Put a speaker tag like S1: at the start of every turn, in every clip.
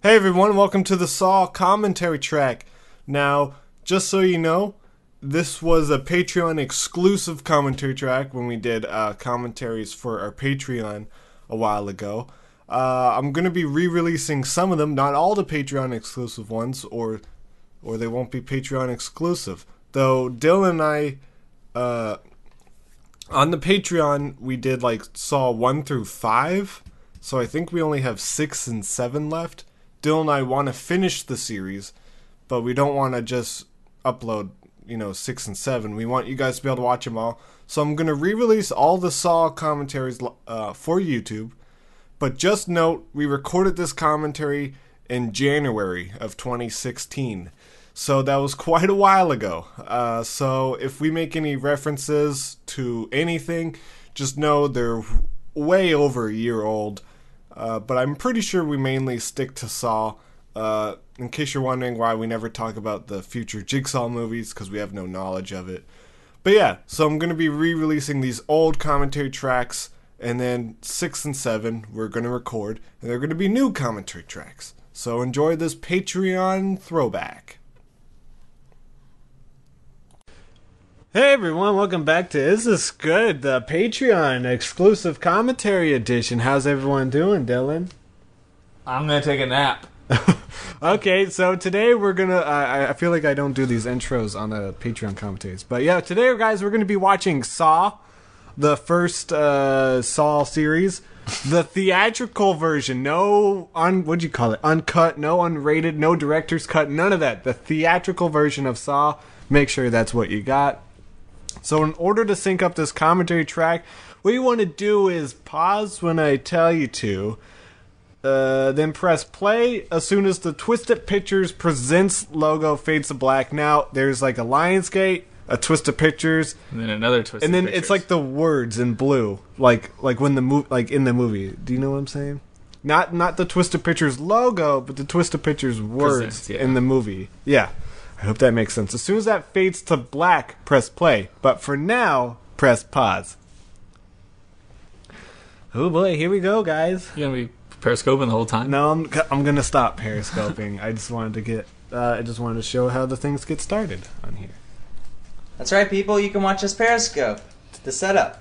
S1: Hey everyone, welcome to the Saw commentary track. Now, just so you know, this was a Patreon exclusive commentary track when we did commentaries for our Patreon a while ago. I'm going to be re-releasing some of them, not all the Patreon exclusive ones, or they won't be Patreon exclusive. Though Dylan and I, on the Patreon, we did like Saw 1 through 5, so I think we only have 6 and 7 left. Dylan and I want to finish the series, but we don't want to just upload, 6 and 7. We want you guys to be able to watch them all. So I'm going to re-release all the Saw commentaries for YouTube. But just note, we recorded this commentary in January of 2016. So that was quite a while ago. So if we make any references to anything, just know they're way over a year old. But I'm pretty sure we mainly stick to Saw. In case you're wondering why we never talk about the future Jigsaw movies, because we have no knowledge of it. But yeah, so I'm going to be re-releasing these old commentary tracks, and then 6 and 7 we're going to record, and they're going to be new commentary tracks. So enjoy this Patreon throwback. Hey everyone, welcome back to Is This Good, the Patreon exclusive commentary edition. How's everyone doing, Dylan?
S2: I'm gonna take a nap.
S1: Okay, so today we're gonna, I feel like I don't do these intros on the Patreon commentaries. But yeah, today guys, we're gonna be watching Saw, the first Saw series. The theatrical version, what'd you call it? Uncut, no unrated, no director's cut, none of that. The theatrical version of Saw, make sure that's what you got. So in order to sync up this commentary track, what you want to do is pause when I tell you to, then press play as soon as the Twisted Pictures Presents logo fades to black. Now, there's like a Lionsgate, a Twisted Pictures,
S2: And then another Twisted
S1: and then
S2: Pictures.
S1: it's like the words in blue, like when in the movie. Do you know what I'm saying? Not the Twisted Pictures logo, but the Twisted Pictures words
S2: Presents, yeah.
S1: in the movie. Yeah. I hope that makes sense. As soon as that fades to black, press play. But for now, press pause. Oh boy, here we go, guys.
S2: You gonna be periscoping the whole time?
S1: No, I'm gonna stop periscoping. I just wanted to show how the things get started on here.
S3: That's right, people. You can watch us Periscope. The setup.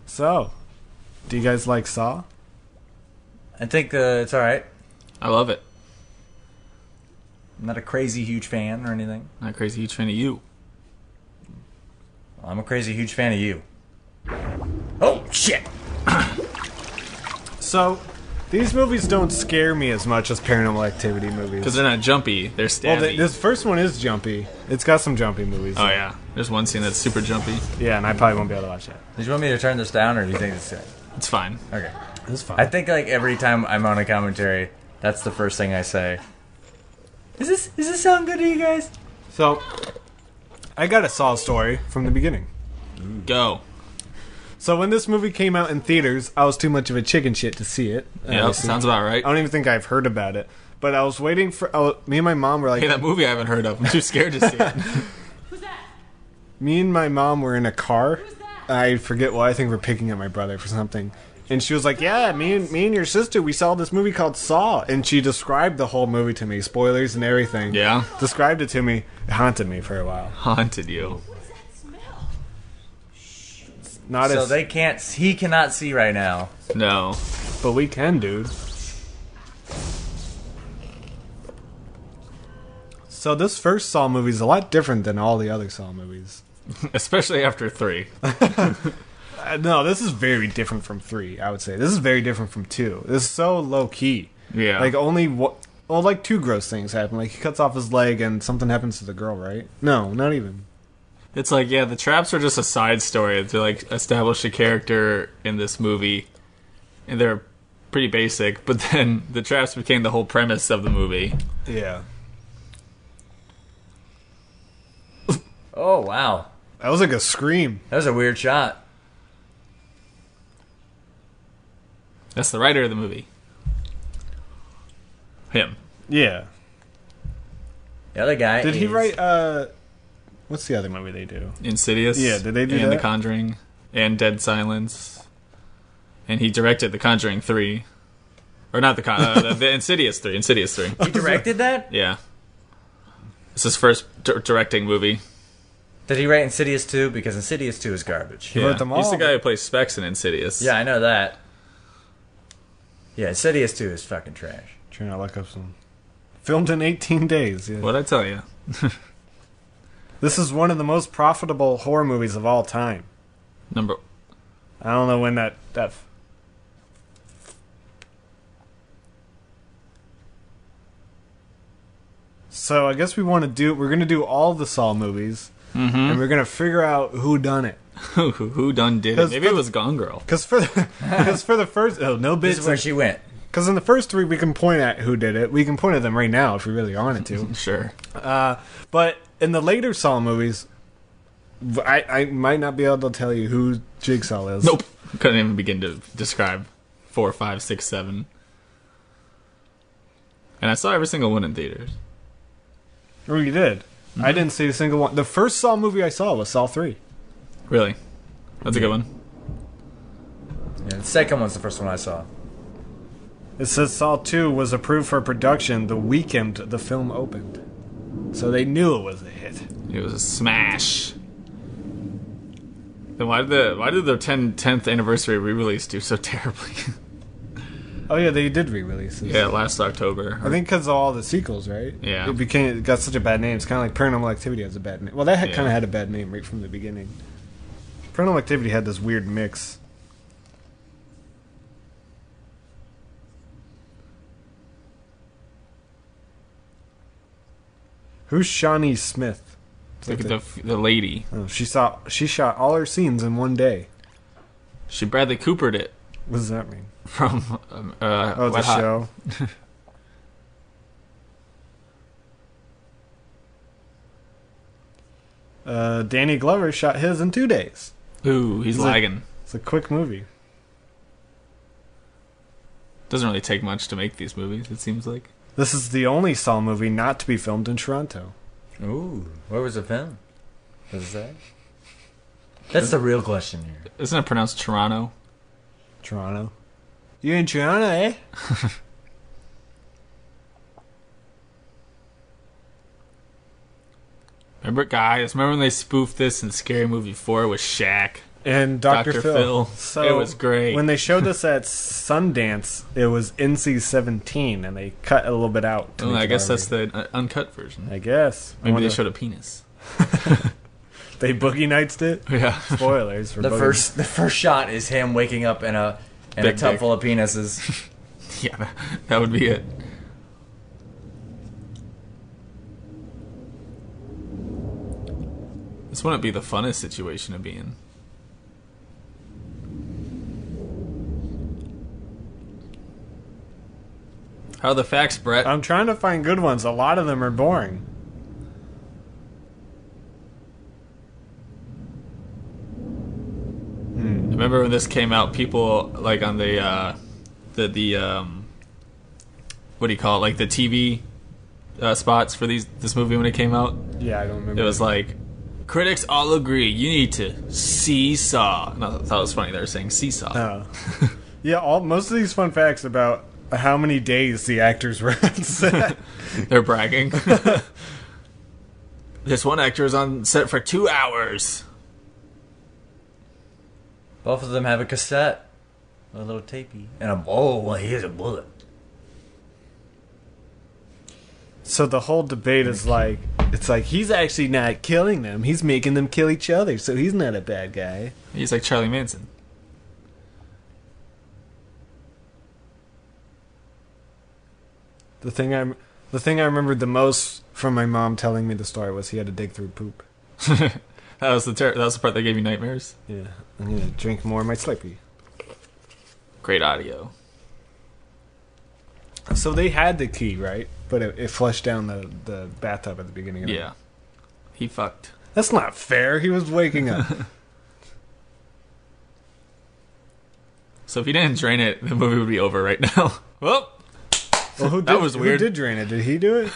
S1: So, do you guys like Saw?
S3: I think it's alright.
S2: I love it.
S3: I'm not a crazy huge fan or anything.
S2: Not a crazy huge fan of you.
S3: Well, I'm a crazy huge fan of you. Oh, shit!
S1: So, these movies don't scare me as much as Paranormal Activity movies.
S2: Because they're not jumpy, they're stabby.
S1: Well, this first one is jumpy. It's got some jumpy movies.
S2: Oh yeah, there's one scene that's super jumpy.
S1: Yeah, and I probably won't be able to watch that.
S3: Did you want me to turn this down, or do you think it's good?
S2: It's fine.
S3: Okay.
S1: It's fine.
S3: I think, like, every time I'm on a commentary, that's the first thing I say. Does this sound good to you guys?
S1: So, I got a Saw story from the beginning.
S2: Go.
S1: So when this movie came out in theaters, I was too much of a chicken shit to see it.
S2: Yeah,
S1: obviously.
S2: sounds about right.
S1: I don't even think I've heard about it. But I was waiting for... me and my mom were like...
S2: Hey, that movie I haven't heard of. I'm too scared to see it.
S4: Who's that?
S1: Me and my mom were in a car.
S4: Who's that?
S1: I forget why. I think we're picking up my brother for something. And she was like, yeah, me and your sister, we saw this movie called Saw. And she described the whole movie to me. Spoilers and everything.
S2: Yeah?
S1: Described it to me. It haunted me for a while.
S2: Haunted you.
S4: What's that smell?
S1: Not
S3: So
S1: as...
S3: he cannot see right now.
S2: No.
S1: But we can, dude. So this first Saw movie is a lot different than all the other Saw movies.
S2: Especially after 3.
S1: No, this is very different from 3, I would say. This is very different from 2. This is so low-key.
S2: Yeah.
S1: Like, like 2 gross things happen. Like, he cuts off his leg and something happens to the girl, right? No, not even.
S2: It's like, yeah, the traps are just a side story to, like, establish a character in this movie. And they're pretty basic, but then the traps became the whole premise of the movie.
S1: Yeah.
S3: Oh, wow.
S1: That was like a scream.
S3: That was a weird shot.
S2: That's the writer of the movie. Him.
S1: Yeah.
S3: The other guy
S1: Did he write, what's the other movie they do?
S2: Insidious.
S1: Yeah, did they do
S2: and
S1: that?
S2: The Conjuring. And Dead Silence. And he directed The Conjuring 3. Or not the Insidious 3. Insidious 3.
S3: He directed that?
S2: Yeah. It's his first directing movie.
S3: Did he write Insidious 2? Because Insidious 2 is garbage.
S1: He wrote them all.
S2: He's the guy who plays Specs in Insidious.
S3: Yeah, I know that. Yeah, Insidious 2 is fucking trash.
S1: Trying to look up some. Filmed in 18 days. Yeah.
S2: What'd I tell you?
S1: This is one of the most profitable horror movies of all time.
S2: Number...
S1: I don't know when that So I guess we're going to do all the Saw movies, and we're going to figure out who done it.
S2: Who done did it? Maybe it was Gone Girl.
S1: Because for the first, no
S3: This
S1: bits.
S3: is where she went.
S1: Because in the first three, we can point at who did it. We can point at them right now if we really wanted to.
S2: Sure.
S1: But in the later Saw movies, I might not be able to tell you who Jigsaw is.
S2: Nope. Couldn't even begin to describe 4, 5, 6, 7. And I saw every single one in theaters.
S1: Oh, you did? Mm-hmm. I didn't see a single one. The first Saw movie I saw was Saw 3.
S2: Really? That's a good one.
S3: Yeah, the second one's the first one I saw.
S1: It says Saw 2 was approved for production the weekend the film opened. So they knew it was a hit.
S2: It was a smash. Then why did their 10th anniversary re-release do so terribly?
S1: Oh yeah, they did re-release this.
S2: Yeah, last October.
S1: I think because of all the sequels, right?
S2: Yeah.
S1: It got such a bad name. It's kind of like Paranormal Activity has a bad name. Well, that kind of had a bad name right from the beginning. Paranormal Activity had this weird mix. Who's Shawnee Smith?
S2: Look at the lady.
S1: Oh, she shot all her scenes in one day.
S2: She Bradley Coopered it.
S1: What does that mean?
S2: From
S1: the
S2: Wet Hot.
S1: show. Danny Glover shot his in 2 days.
S2: Ooh, he's lagging.
S1: It's a quick movie.
S2: Doesn't really take much to make these movies, it seems like.
S1: This is the only Saw movie not to be filmed in Toronto.
S3: Ooh, where was it filmed? What does it say? That's the real question here.
S2: Isn't it pronounced Toronto?
S1: Toronto. You in Toronto, eh?
S2: Remember when they spoofed this in Scary Movie 4 with Shaq?
S1: And Dr. Phil.
S2: So it was great.
S1: When they showed this at Sundance, it was NC-17, and they cut a little bit out.
S2: I guess that's the uncut version.
S1: I guess.
S2: Maybe they showed a penis.
S1: They Boogie Nights it?
S2: Yeah.
S1: Spoilers for
S3: the first shot is him waking up in a tub
S2: dick.
S3: full of penises.
S2: Yeah, that would be it. This wouldn't be the funnest situation to be in. How are the facts, Brett?
S1: I'm trying to find good ones. A lot of them are boring.
S2: Remember when this came out? People like on the what do you call it? Like the TV spots for this movie when it came out.
S1: Yeah, I don't remember.
S2: It was like, critics all agree you need to seesaw. And I thought it was funny they were saying seesaw.
S1: Oh. Yeah, most of these fun facts about how many days the actors were on set.
S2: They're bragging. This one actor is on set for 2 hours.
S3: Both of them have a cassette. A little tapey. And well, here's a bullet.
S1: So the whole debate is like, it's like he's actually not killing them. He's making them kill each other, so he's not a bad guy.
S2: He's like Charlie Manson.
S1: The thing I remembered the most from my mom telling me the story was he had to dig through poop.
S2: that was the part that gave you nightmares.
S1: Yeah, I'm gonna drink more of my Slurpee.
S2: Great audio.
S1: So they had the key, right? But it flushed down the bathtub at the beginning of it.
S2: Yeah. He fucked.
S1: That's not fair. He was waking up.
S2: So if he didn't drain it, the movie would be over right now. Well, that was weird.
S1: Who did drain it? Did he do it?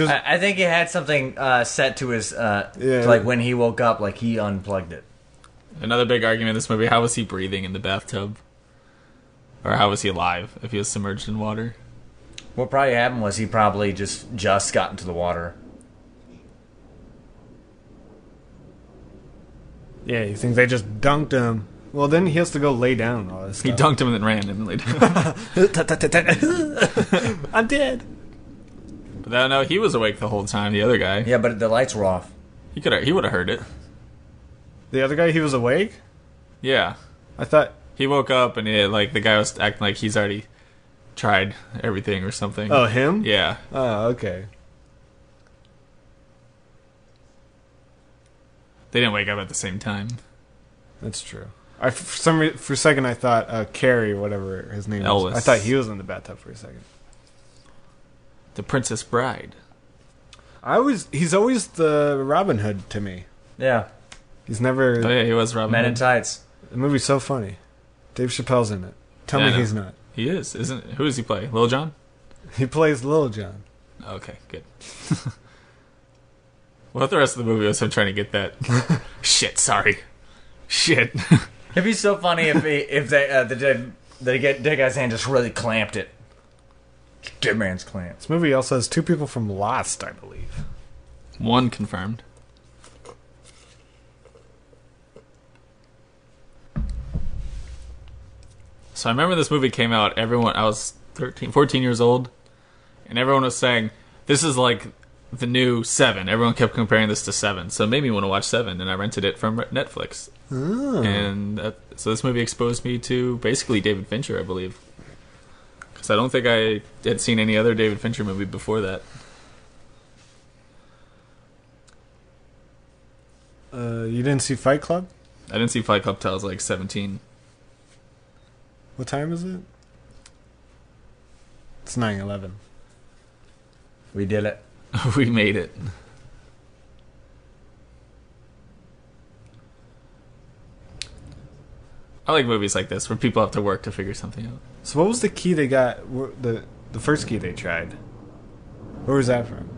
S3: I think he had something set to his like when he woke up, like he unplugged it.
S2: Another big argument in this movie: how was he breathing in the bathtub? Or how was he alive if he was submerged in water?
S3: What probably happened was he probably just got into the water.
S1: Yeah, you think they just dunked him? Well, then he has to go lay down and all this
S2: He
S1: stuff.
S2: dunked him and then ran and laid down.
S1: I'm dead.
S2: But no, he was awake the whole time. The other guy,
S3: Yeah, but the lights were off.
S2: he would have heard it.
S1: The other guy, he was awake?
S2: Yeah,
S1: I thought...
S2: he woke up and the guy was acting like he's already tried everything or something.
S1: Oh, him?
S2: Yeah.
S1: Oh, okay.
S2: They didn't wake up at the same time.
S1: That's true. For a second, I thought Carrie, whatever his name
S2: Elvis.
S1: was. I thought he was in the bathtub for a second.
S2: The Princess Bride.
S1: He's always the Robin Hood to me.
S3: Yeah.
S1: He's never...
S2: Oh yeah, he was Robin
S3: Men
S2: Hood.
S3: in tights.
S1: The movie's so funny. Dave Chappelle's in it. Tell
S2: Yeah, I
S1: me
S2: know.
S1: he's not.
S2: He is, isn't? Who does he play? Lil Jon?
S1: He plays Lil Jon.
S2: Okay, good. Well, the rest of the movie was him trying to get that. Shit, sorry. Shit.
S3: It'd be so funny if the dead guy's hand just really clamped it. Dead man's clamp.
S1: This movie also has two people from Lost, I believe.
S2: One confirmed. So I remember this movie came out, I was 14 years old, and everyone was saying, this is like the new Seven. Everyone kept comparing this to Seven, so it made me want to watch Seven, and I rented it from Netflix.
S1: Oh.
S2: And so this movie exposed me to basically David Fincher, I believe. Because I don't think I had seen any other David Fincher movie before that.
S1: You didn't see Fight Club?
S2: I didn't see Fight Club till I was like 17.
S1: What time is it? It's 9/11.
S3: We did it.
S2: We made it. I like movies like this where people have to work to figure something out.
S1: So what was the key they got? The first key they tried? Where was that from?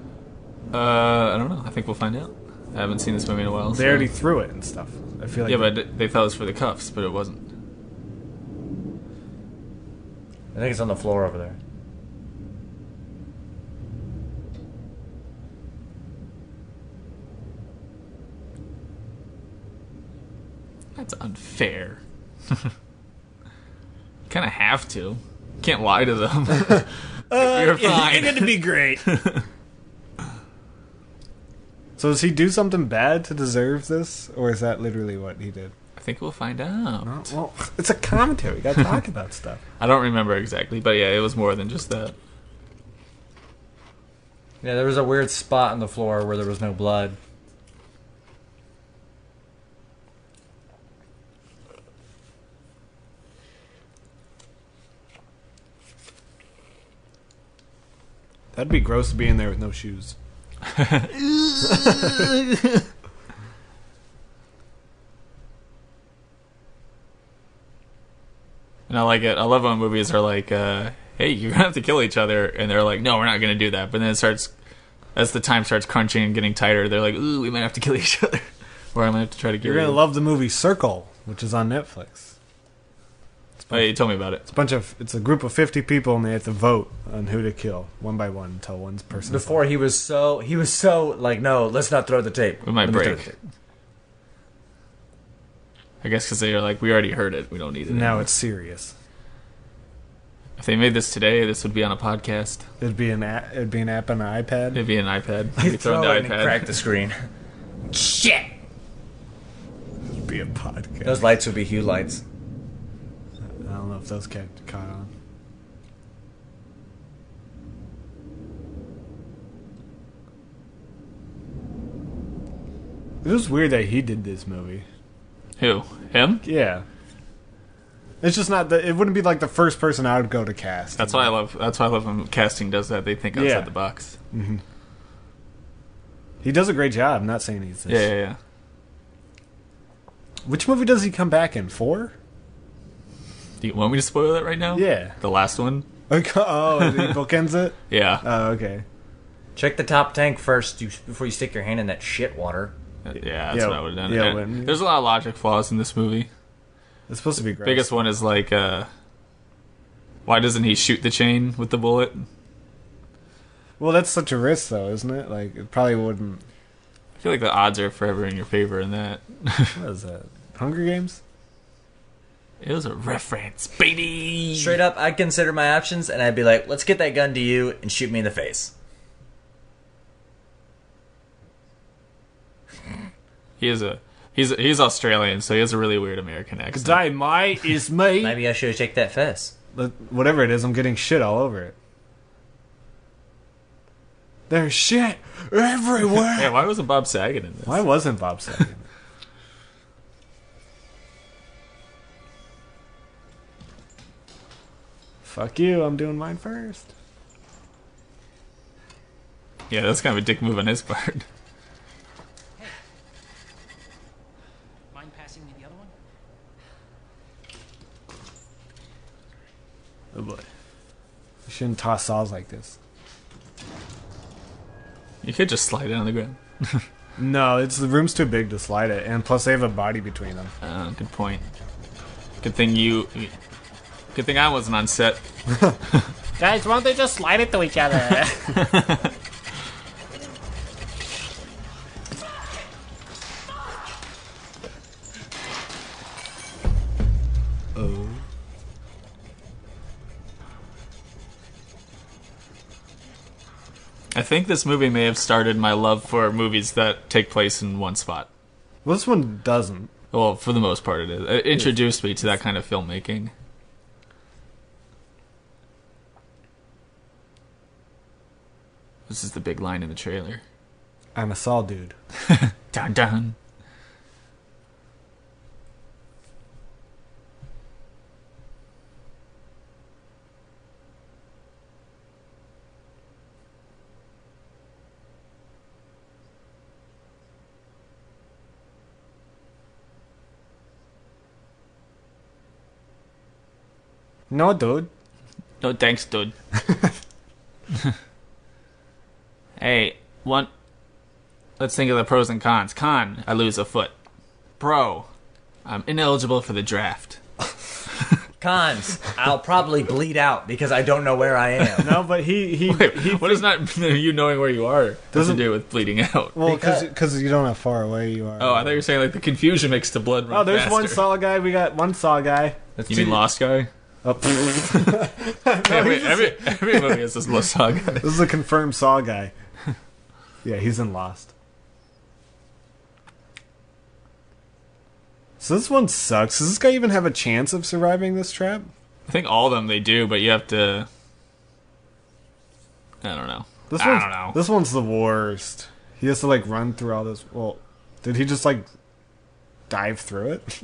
S2: I don't know. I think we'll find out. I haven't seen this movie in a while.
S1: They already threw it and stuff. I feel like...
S2: Yeah, but they thought it was for the cuffs, but it wasn't.
S3: I think it's on the floor over there.
S2: That's unfair. Kind of have to. Can't lie to them. You're fine.
S1: You're gonna be great. So does he do something bad to deserve this? Or is that literally what he did?
S2: I think we'll find out.
S1: Oh, well, it's a commentary. You gotta talk about stuff.
S2: I don't remember exactly, but yeah, it was more than just that.
S3: Yeah, there was a weird spot on the floor where there was no blood.
S1: That'd be gross to be in there with no shoes.
S2: And I like it. I love when movies are like, hey, you're gonna have to kill each other, and they're like, no, we're not gonna do that. But then it starts, as the time starts crunching and getting tighter, they're like, ooh, we might have to kill each other, or I might have to try to kill
S1: You're gonna
S2: you.
S1: love the movie Circle, which is on Netflix.
S2: Oh, yeah, you told me about it.
S1: It's a group of 50 people, and they have to vote on who to kill one by one until one person.
S3: Before he was so like, no, let's not throw the tape.
S2: We might
S3: Let me throw
S2: break.
S3: the tape.
S2: I guess because they're like, we already heard it. We don't need it.
S1: Now
S2: anymore.
S1: it's serious.
S2: If they made this today, this would be on a podcast.
S1: It'd be an app. It'd be an app on an iPad.
S2: It'd be an iPad.
S3: You
S2: You throw
S3: throw
S2: the
S3: it and
S2: iPad.
S3: crack the screen. Shit!
S1: It'd be a podcast.
S3: Those lights would be hue lights.
S1: I don't know if those caught on. It was weird that he did this movie.
S2: Who? Him?
S1: Yeah. It's just not it wouldn't be like the first person I would go to cast.
S2: That's why I love. That's why I love when casting does that. They think outside
S1: Yeah.
S2: the box.
S1: He does a great job. I'm not saying he's this.
S2: Yeah.
S1: Which movie does he come back in? 4?
S2: Do you want me to spoil that right now?
S1: Yeah.
S2: The last one.
S1: Oh, he bookends it?
S2: Yeah.
S1: Oh, okay.
S3: Check the top tank first before you stick your hand in that shit water.
S2: Yeah, that's what I would have done.
S1: yeah,
S2: And there's a lot of logic flaws in this movie.
S1: It's supposed to be great.
S2: Biggest one is like Why doesn't he shoot the chain with the bullet?
S1: Well, that's such a risk, though, isn't it? Like, it probably wouldn't.
S2: I feel like the odds are forever in your favor in that.
S1: What is that? Hunger Games?
S2: It was a reference, baby.
S3: Straight up, I'd consider my options, and I'd be like, let's get that gun to you and shoot me in the face.
S2: He's Australian, so he has a really weird American accent.
S1: Today, mate, is me.
S3: Maybe I should have taken that fist.
S1: Whatever it is, I'm getting shit all over it. There's shit everywhere.
S2: Yeah, why wasn't Bob Saget in this?
S1: Why wasn't Bob Saget? Fuck you, I'm doing mine first.
S2: Yeah, that's kind of a dick move on his part.
S4: Mind passing me the other one?
S1: Oh boy. You shouldn't toss saws like this.
S2: You could just slide it on the ground.
S1: No, the room's too big to slide it, and plus they have a body between them.
S2: Good point. Good thing I wasn't on set.
S1: Guys, why don't they just slide it to each other? Oh.
S2: I think this movie may have started my love for movies that take place in one spot.
S1: Well, this one doesn't.
S2: Well, for the most part it is. It introduced me to that kind of filmmaking. This is the big line in the trailer.
S1: I'm a saw dude.
S2: Dun dun.
S1: No, dude.
S2: No thanks, dude. Hey, let's think of the pros and cons. Con, I lose a foot. Pro, I'm ineligible for the draft.
S3: Cons, I'll probably bleed out because I don't know where I am.
S1: No, but he
S2: Wait, what does not you knowing where you are has to do with bleeding out?
S1: well, because you don't know how far away you are.
S2: Oh, I thought you were saying like the confusion makes the blood run
S1: Oh, there's
S2: faster.
S1: one saw guy. We got one saw guy.
S2: You mean Lost Guy?
S1: Oh.
S2: Every movie has this Lost Guy.
S1: This is a confirmed saw guy. Yeah, he's in Lost. So this one sucks. Does this guy even have a chance of surviving this trap?
S2: I think all of them they do, but you have to. I don't know. I don't know.
S1: This one's the worst. He has to like run through all this. Well, did he just like dive through it?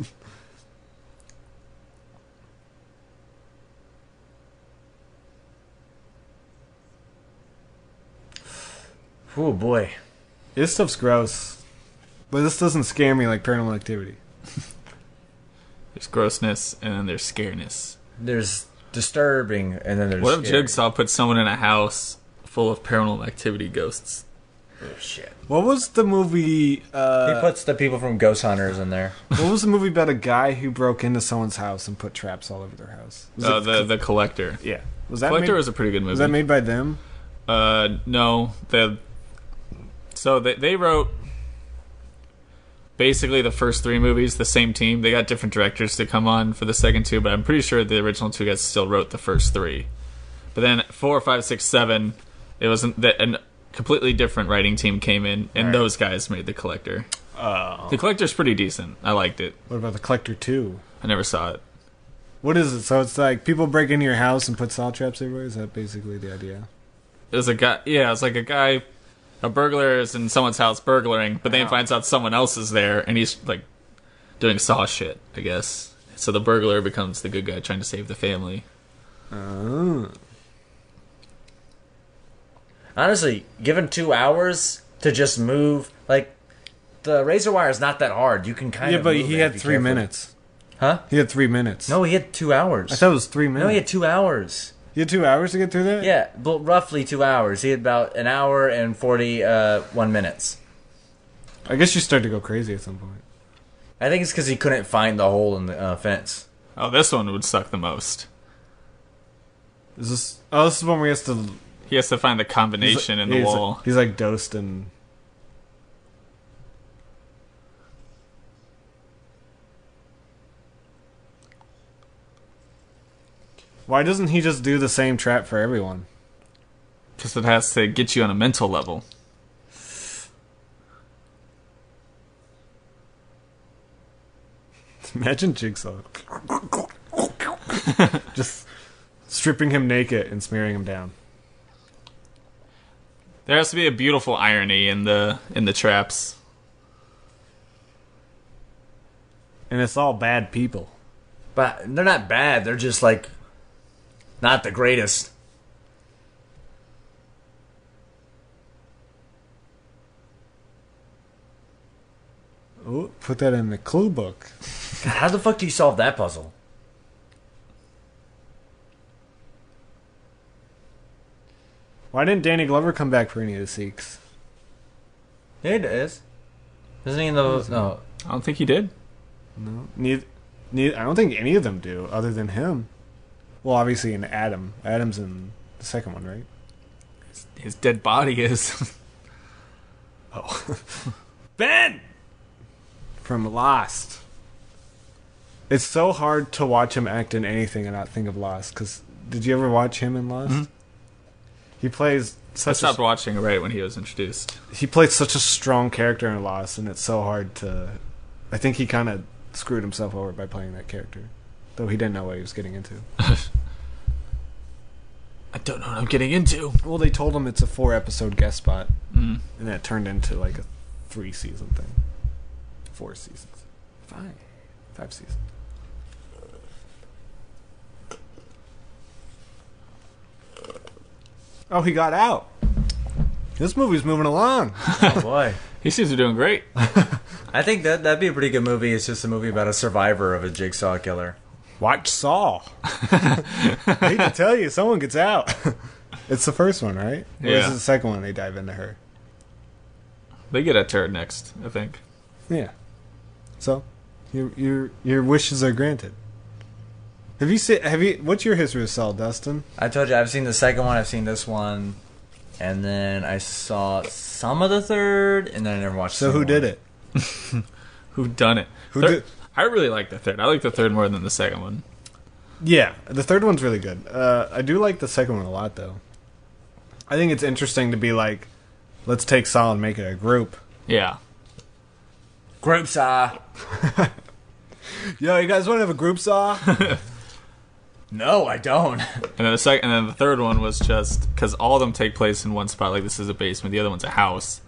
S3: Oh boy.
S1: This stuff's gross. But this doesn't scare me like Paranormal Activity.
S2: There's grossness and then there's scareness.
S3: There's disturbing, and then there's
S2: What if
S3: scary.
S2: Jigsaw put someone in a house full of Paranormal Activity ghosts?
S3: Oh, shit.
S1: What was the movie?
S3: He puts the people from Ghost Hunters in there.
S1: What was the movie about a guy who broke into someone's house and put traps all over their house? Was it-
S2: The Collector.
S1: yeah. Was that
S2: Collector
S1: made,
S2: was a pretty good movie.
S1: was that made by them?
S2: No. So they wrote basically the first three movies, the same team. They got different directors to come on for the second two, but I'm pretty sure the original two guys still wrote the first three. But then 4, 5, 6, 7, it wasn't that a completely different writing team came in, and those guys made The Collector.
S1: Oh.
S2: The Collector's pretty decent. I liked it.
S1: What about The Collector 2?
S2: I never saw it.
S1: What is it? So it's like people break into your house and put saw traps everywhere? Is that basically the idea?
S2: It was a guy. Yeah, it's like a burglar is in someone's house burglaring, but then he finds out someone else is there, and he's like doing saw shit, I guess. So the burglar becomes the good guy trying to save the family.
S1: Oh.
S3: Honestly, given 2 hours to just move, like, the razor wire is not that hard. You can kind
S1: Yeah,
S3: of
S1: but
S3: move
S1: he
S3: it
S1: had
S3: if you
S1: 3
S3: careful.
S1: minutes.
S3: Huh?
S1: He had 3 minutes.
S3: No, he had 2 hours.
S1: I thought it was 3 minutes.
S3: No, he had 2 hours.
S1: You had 2 hours to get through that?
S3: Yeah, but roughly 2 hours. He had about an hour and 41 minutes.
S1: I guess you start to go crazy at some point.
S3: I think it's because he couldn't find the hole in the fence.
S2: Oh, this one would suck the most.
S1: Is this? Oh, this is one where
S2: he has to find the combination in the wall.
S1: He's like dosed and. Why doesn't he just do the same trap for everyone?
S2: Because it has to get you on a mental level.
S1: Imagine Jigsaw. Just stripping him naked and smearing him down.
S2: There has to be a beautiful irony in the traps.
S1: And it's all bad people.
S3: But they're not bad. They're just like not the greatest.
S1: Ooh, put that in the clue book.
S3: God, how the fuck do you solve that puzzle?
S1: Why didn't Danny Glover come back for any of the Seeks?
S3: Yeah, it is. Isn't he in the... No.
S2: I don't think he did.
S1: No. Neither, I don't think any of them do, other than him. Well, obviously in Adam. Adam's in the second one, right?
S2: His dead body is.
S1: Oh. Ben! From Lost. It's so hard to watch him act in anything and not think of Lost. Because did you ever watch him in Lost? Mm-hmm. He plays
S2: I
S1: such
S2: stopped watching right when he was introduced.
S1: He plays such a strong character in Lost, and it's so hard to... I think he kind of screwed himself over by playing that character. Though he didn't know what he was getting into.
S2: I don't know what I'm getting into.
S1: Well, they told him it's a 4-episode guest spot.
S2: Mm.
S1: And that turned into like a 3-season thing. 4 seasons. 5 seasons. Oh, he got out. This movie's moving along.
S3: Oh, boy.
S2: He seems to be doing great.
S3: I think that'd be a pretty good movie. It's just a movie about a survivor of a jigsaw killer.
S1: Watch Saw. I hate to tell you, someone gets out. It's the first one, right? Or
S2: Yeah.
S1: is it the second one they dive into her?
S2: They get at her next, I think.
S1: Yeah. So, your wishes are granted. What's your history with Saw, Dustin?
S3: I told you, I've seen the second one, I've seen this one, and then I saw some of the third, and then I never watched the
S1: So who did it?
S2: Who done it? I really like the third. I like the third more than the second one.
S1: Yeah, the third one's really good. I do like the second one a lot, though. I think it's interesting to be like, let's take Saw and make it a group.
S2: Yeah.
S3: Group Saw.
S1: Yo, you guys want to have a group Saw?
S3: No, I don't.
S2: And then the third one was just because all of them take place in one spot. Like, this is a basement, the other one's a house.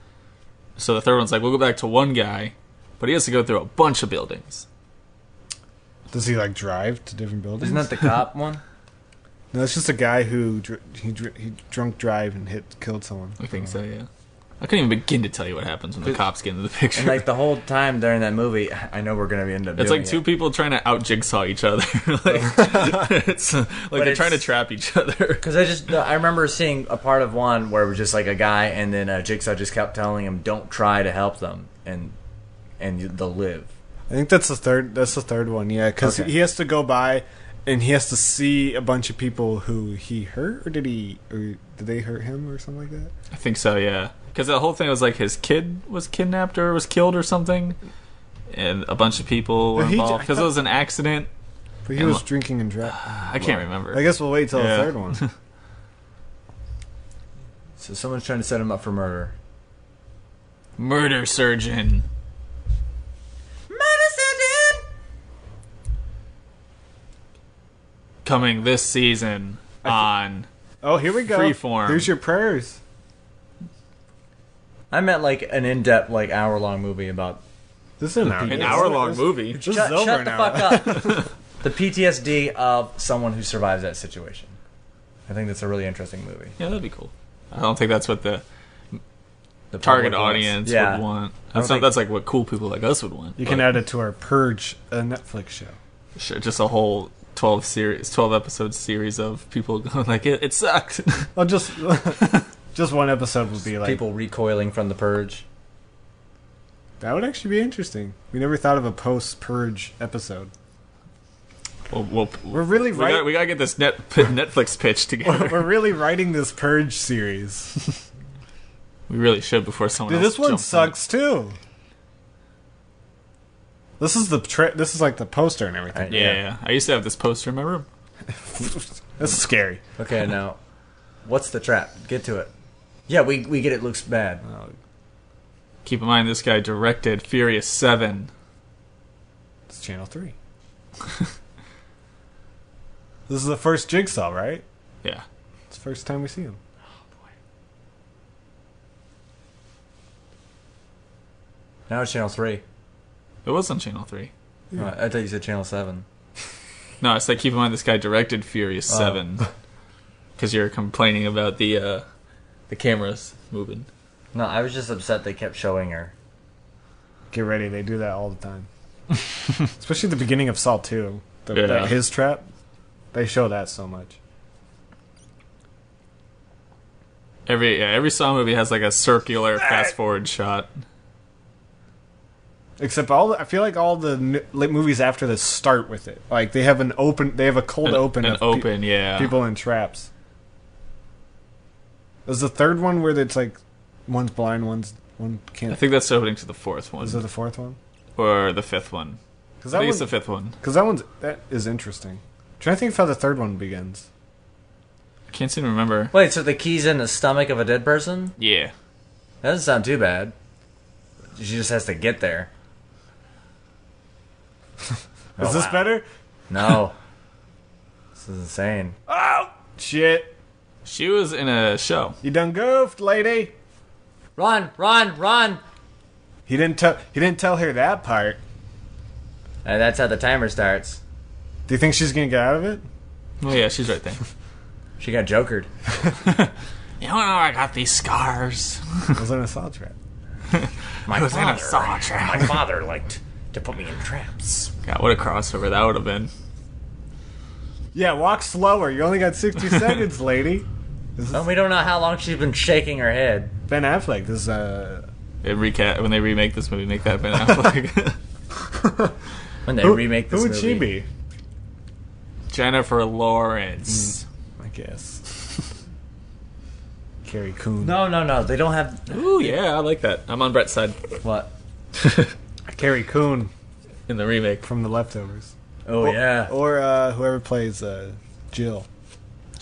S2: So the third one's like, we'll go back to one guy, but he has to go through a bunch of buildings.
S1: Does he like drive to different buildings?
S3: Isn't that the cop one?
S1: No, it's just a guy who he drunk drive and killed someone.
S2: I think so, yeah. I couldn't even begin to tell you what happens when the cops get into the picture.
S3: And like the whole time during that movie, I know we're gonna end up.
S2: It's
S3: doing
S2: like two people trying to out jigsaw each other. It's like they're trying to trap each other.
S3: Because I remember seeing a part of one where it was just like a guy, and then Jigsaw just kept telling him, "Don't try to help them, and they'll live."
S1: I think that's the third. That's the third one, yeah. Because he has to go by, and he has to see a bunch of people who he hurt, or did they hurt him, or something like that?
S2: I think so, yeah. Because the whole thing was like his kid was kidnapped or was killed or something, and a bunch of people were involved because it was an accident.
S1: But he was drinking and driving.
S2: I can't remember.
S1: I guess we'll wait till the third one.
S3: So someone's trying to set him up for murder.
S2: Murder surgeon.
S3: Murder surgeon.
S2: Coming this season on.
S1: Oh, here we go.
S2: Freeform.
S1: Here's your prayers.
S3: I meant like an in-depth, like hour-long movie about.
S1: This is
S2: an hour-long movie.
S1: This is
S3: Shut
S1: over
S3: the
S1: now.
S3: fuck up. The PTSD of someone who survives that situation. I think that's a really interesting movie.
S2: Yeah, that'd be cool. I don't think that's what the
S3: The
S2: target
S3: public wants.
S2: audience
S3: Yeah.
S2: would want.
S3: don't
S2: That's like what cool people like us would want.
S1: You can add it to our Purge Netflix show.
S2: Sure, just a whole 12 episode series of people going like, it sucked.
S1: Well, just one episode would be like...
S3: People recoiling from the purge.
S1: That would actually be interesting. We never thought of a post-Purge episode. We're really
S2: we gotta get this Netflix pitch together.
S1: We're really writing this Purge series.
S2: We really should before someone
S1: Dude,
S2: else
S1: this one
S2: jumps
S1: sucks too. This is this is like the poster and everything.
S2: Yeah. I used to have this poster in my room.
S1: This is scary.
S3: Okay, now, what's the trap? Get to it. Yeah, we get it. Looks bad.
S2: Keep in mind, this guy directed Furious 7.
S1: It's Channel 3. This is the first Jigsaw, right?
S2: Yeah.
S1: It's the first time we see him.
S3: Now it's Channel 3.
S2: It was on Channel 3.
S3: Oh, I thought you said Channel 7.
S2: No, I said keep in mind this guy directed Furious 7. Because you're complaining about the cameras moving.
S3: No, I was just upset they kept showing her.
S1: Get ready, they do that all the time. Especially at the beginning of Saw 2.
S2: Yeah.
S1: His trap. They show that so much.
S2: Every Saw movie has like a circular fast forward shot.
S1: Except I feel like all the movies after this start with it. Like they have they have a cold open of people in traps. There's the third one where it's like one's blind, one can't.
S2: I think that's the opening to the fourth one.
S1: Is it the fourth one?
S2: Or the fifth one. I think it's the fifth one.
S1: Because that is interesting. I'm trying to think of how the third one begins.
S2: I can't seem to remember.
S3: Wait, so the key's in the stomach of a dead person?
S2: Yeah.
S3: That doesn't sound too bad. She just has to get there.
S1: Is this better?
S3: No. This is insane.
S1: Oh shit!
S2: She was in a show.
S1: You done goofed, lady.
S3: Run, run, run!
S1: He didn't tell her that part.
S3: And that's how the timer starts.
S1: Do you think she's gonna get out of it?
S2: Oh yeah, she's right there.
S3: She got jokered.
S2: You know, I got these scars.
S1: It was in a saw trap.
S3: My
S2: was in a saw trap.
S3: My father liked to put me in traps.
S2: God, what a crossover that would have been.
S1: Yeah, walk slower. You only got 60 seconds, lady.
S3: Well, we don't know how long she's been shaking her head.
S1: Ben Affleck. This
S2: When they remake this movie, make that Ben Affleck.
S3: When they remake this
S1: who
S3: movie.
S1: would she be?
S2: Jennifer Lawrence.
S1: I guess. Carrie Coon.
S3: No. They don't have...
S2: Ooh, yeah, I like that. I'm on Brett's side
S3: What?
S1: Carrie Coon
S2: in the remake.
S1: from The Leftovers.
S3: Oh, yeah.
S1: Or whoever plays Jill.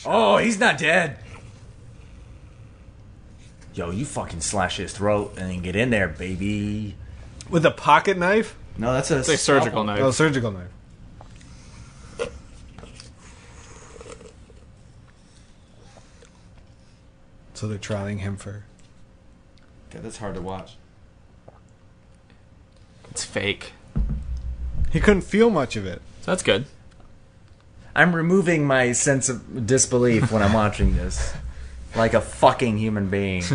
S3: Oh, he's not dead. Yo, you fucking slash his throat and then get in there, baby.
S1: With a pocket knife?
S3: No, that's a...
S2: It's a surgical knife.
S1: Oh, surgical knife. So they're trialing him for...
S3: God, that's hard to watch.
S2: It's fake.
S1: He couldn't feel much of it.
S2: So that's good.
S3: I'm removing my sense of disbelief when I'm watching this. Like a fucking human being.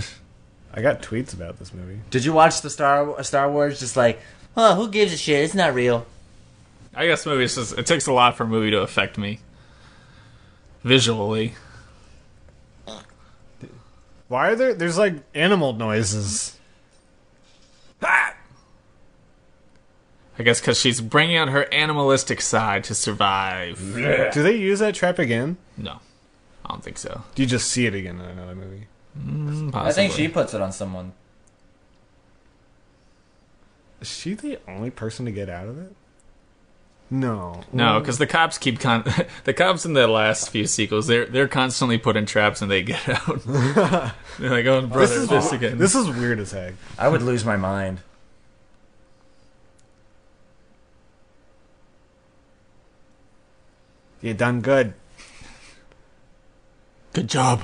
S1: I got tweets about this movie.
S3: Did you watch the Star Wars? Just like, oh, who gives a shit? It's not real.
S2: I guess movies it takes a lot for a movie to affect me. Visually.
S1: Why are there's like animal noises?
S2: I guess because she's bringing out her animalistic side to survive.
S1: Do they use that trap again?
S2: No. I don't think so.
S1: Do you just see it again in another movie?
S2: Possibly.
S3: I think she puts it on someone.
S1: Is she the only person to get out of it? No.
S2: No, because the cops keep the cops in the last few sequels, they're constantly put in traps and they get out. They're like, oh, brother, this again.
S1: This is weird as heck.
S3: I would lose my mind.
S1: You done good.
S2: Good job.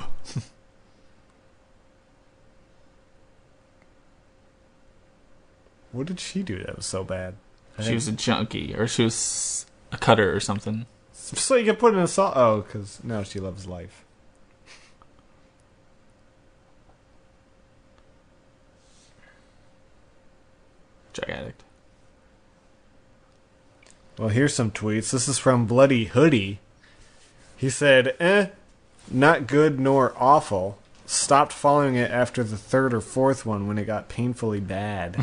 S1: What did she do that was so bad?
S2: She was a junkie, or she was a cutter or something.
S1: So you get put in a saw. Oh, because now she loves life.
S2: Drug addict.
S1: Well, here's some tweets. This is from Bloody Hoodie. He said, not good nor awful. Stopped following it after the third or fourth one when it got painfully bad.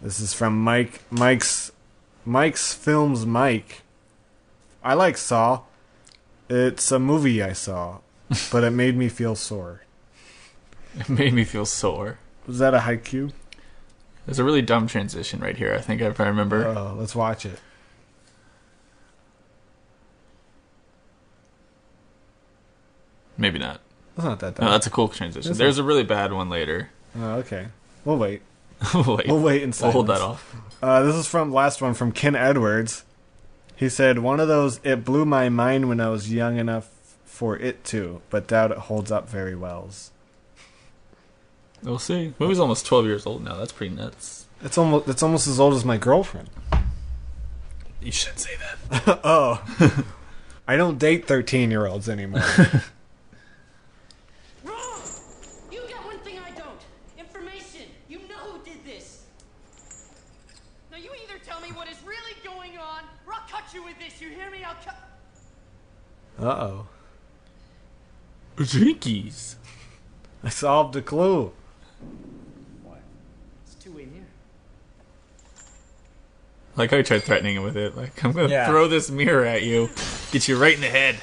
S1: This is from Mike's Mike's Films Mike. I like Saw. It's a movie I saw, but it made me feel sore.
S2: It made me feel sore.
S1: Was that a haiku?
S2: There's a really dumb transition right here, I think, if I remember.
S1: Oh, let's watch it.
S2: Maybe not.
S1: That's not that dumb.
S2: No, that's a cool transition. There's a really bad one later.
S1: Oh, okay. We'll wait.
S2: Wait.
S1: We'll wait in silence.
S2: We'll hold that off.
S1: This is from last one from Ken Edwards. He said, one of those, it blew my mind when I was young enough for it to, but doubt it holds up very well.
S2: We'll see. Movie's almost 12 years old now. That's pretty nuts.
S1: It's almost as old as my girlfriend.
S2: You shouldn't say that.
S1: Oh. I don't date 13-year-olds anymore.
S4: Wrong! You got one thing I don't. Information. You know who did this. Now you either tell me what is really going on, or I'll cut you with this. You hear me? I'll cut...
S1: Uh-oh.
S2: Jinkies.
S1: I solved a clue.
S4: What? It's two-way mirror.
S2: Like how I tried threatening him with it. Like, I'm going to
S3: Yeah.
S2: throw this mirror at you. Get you right in the head.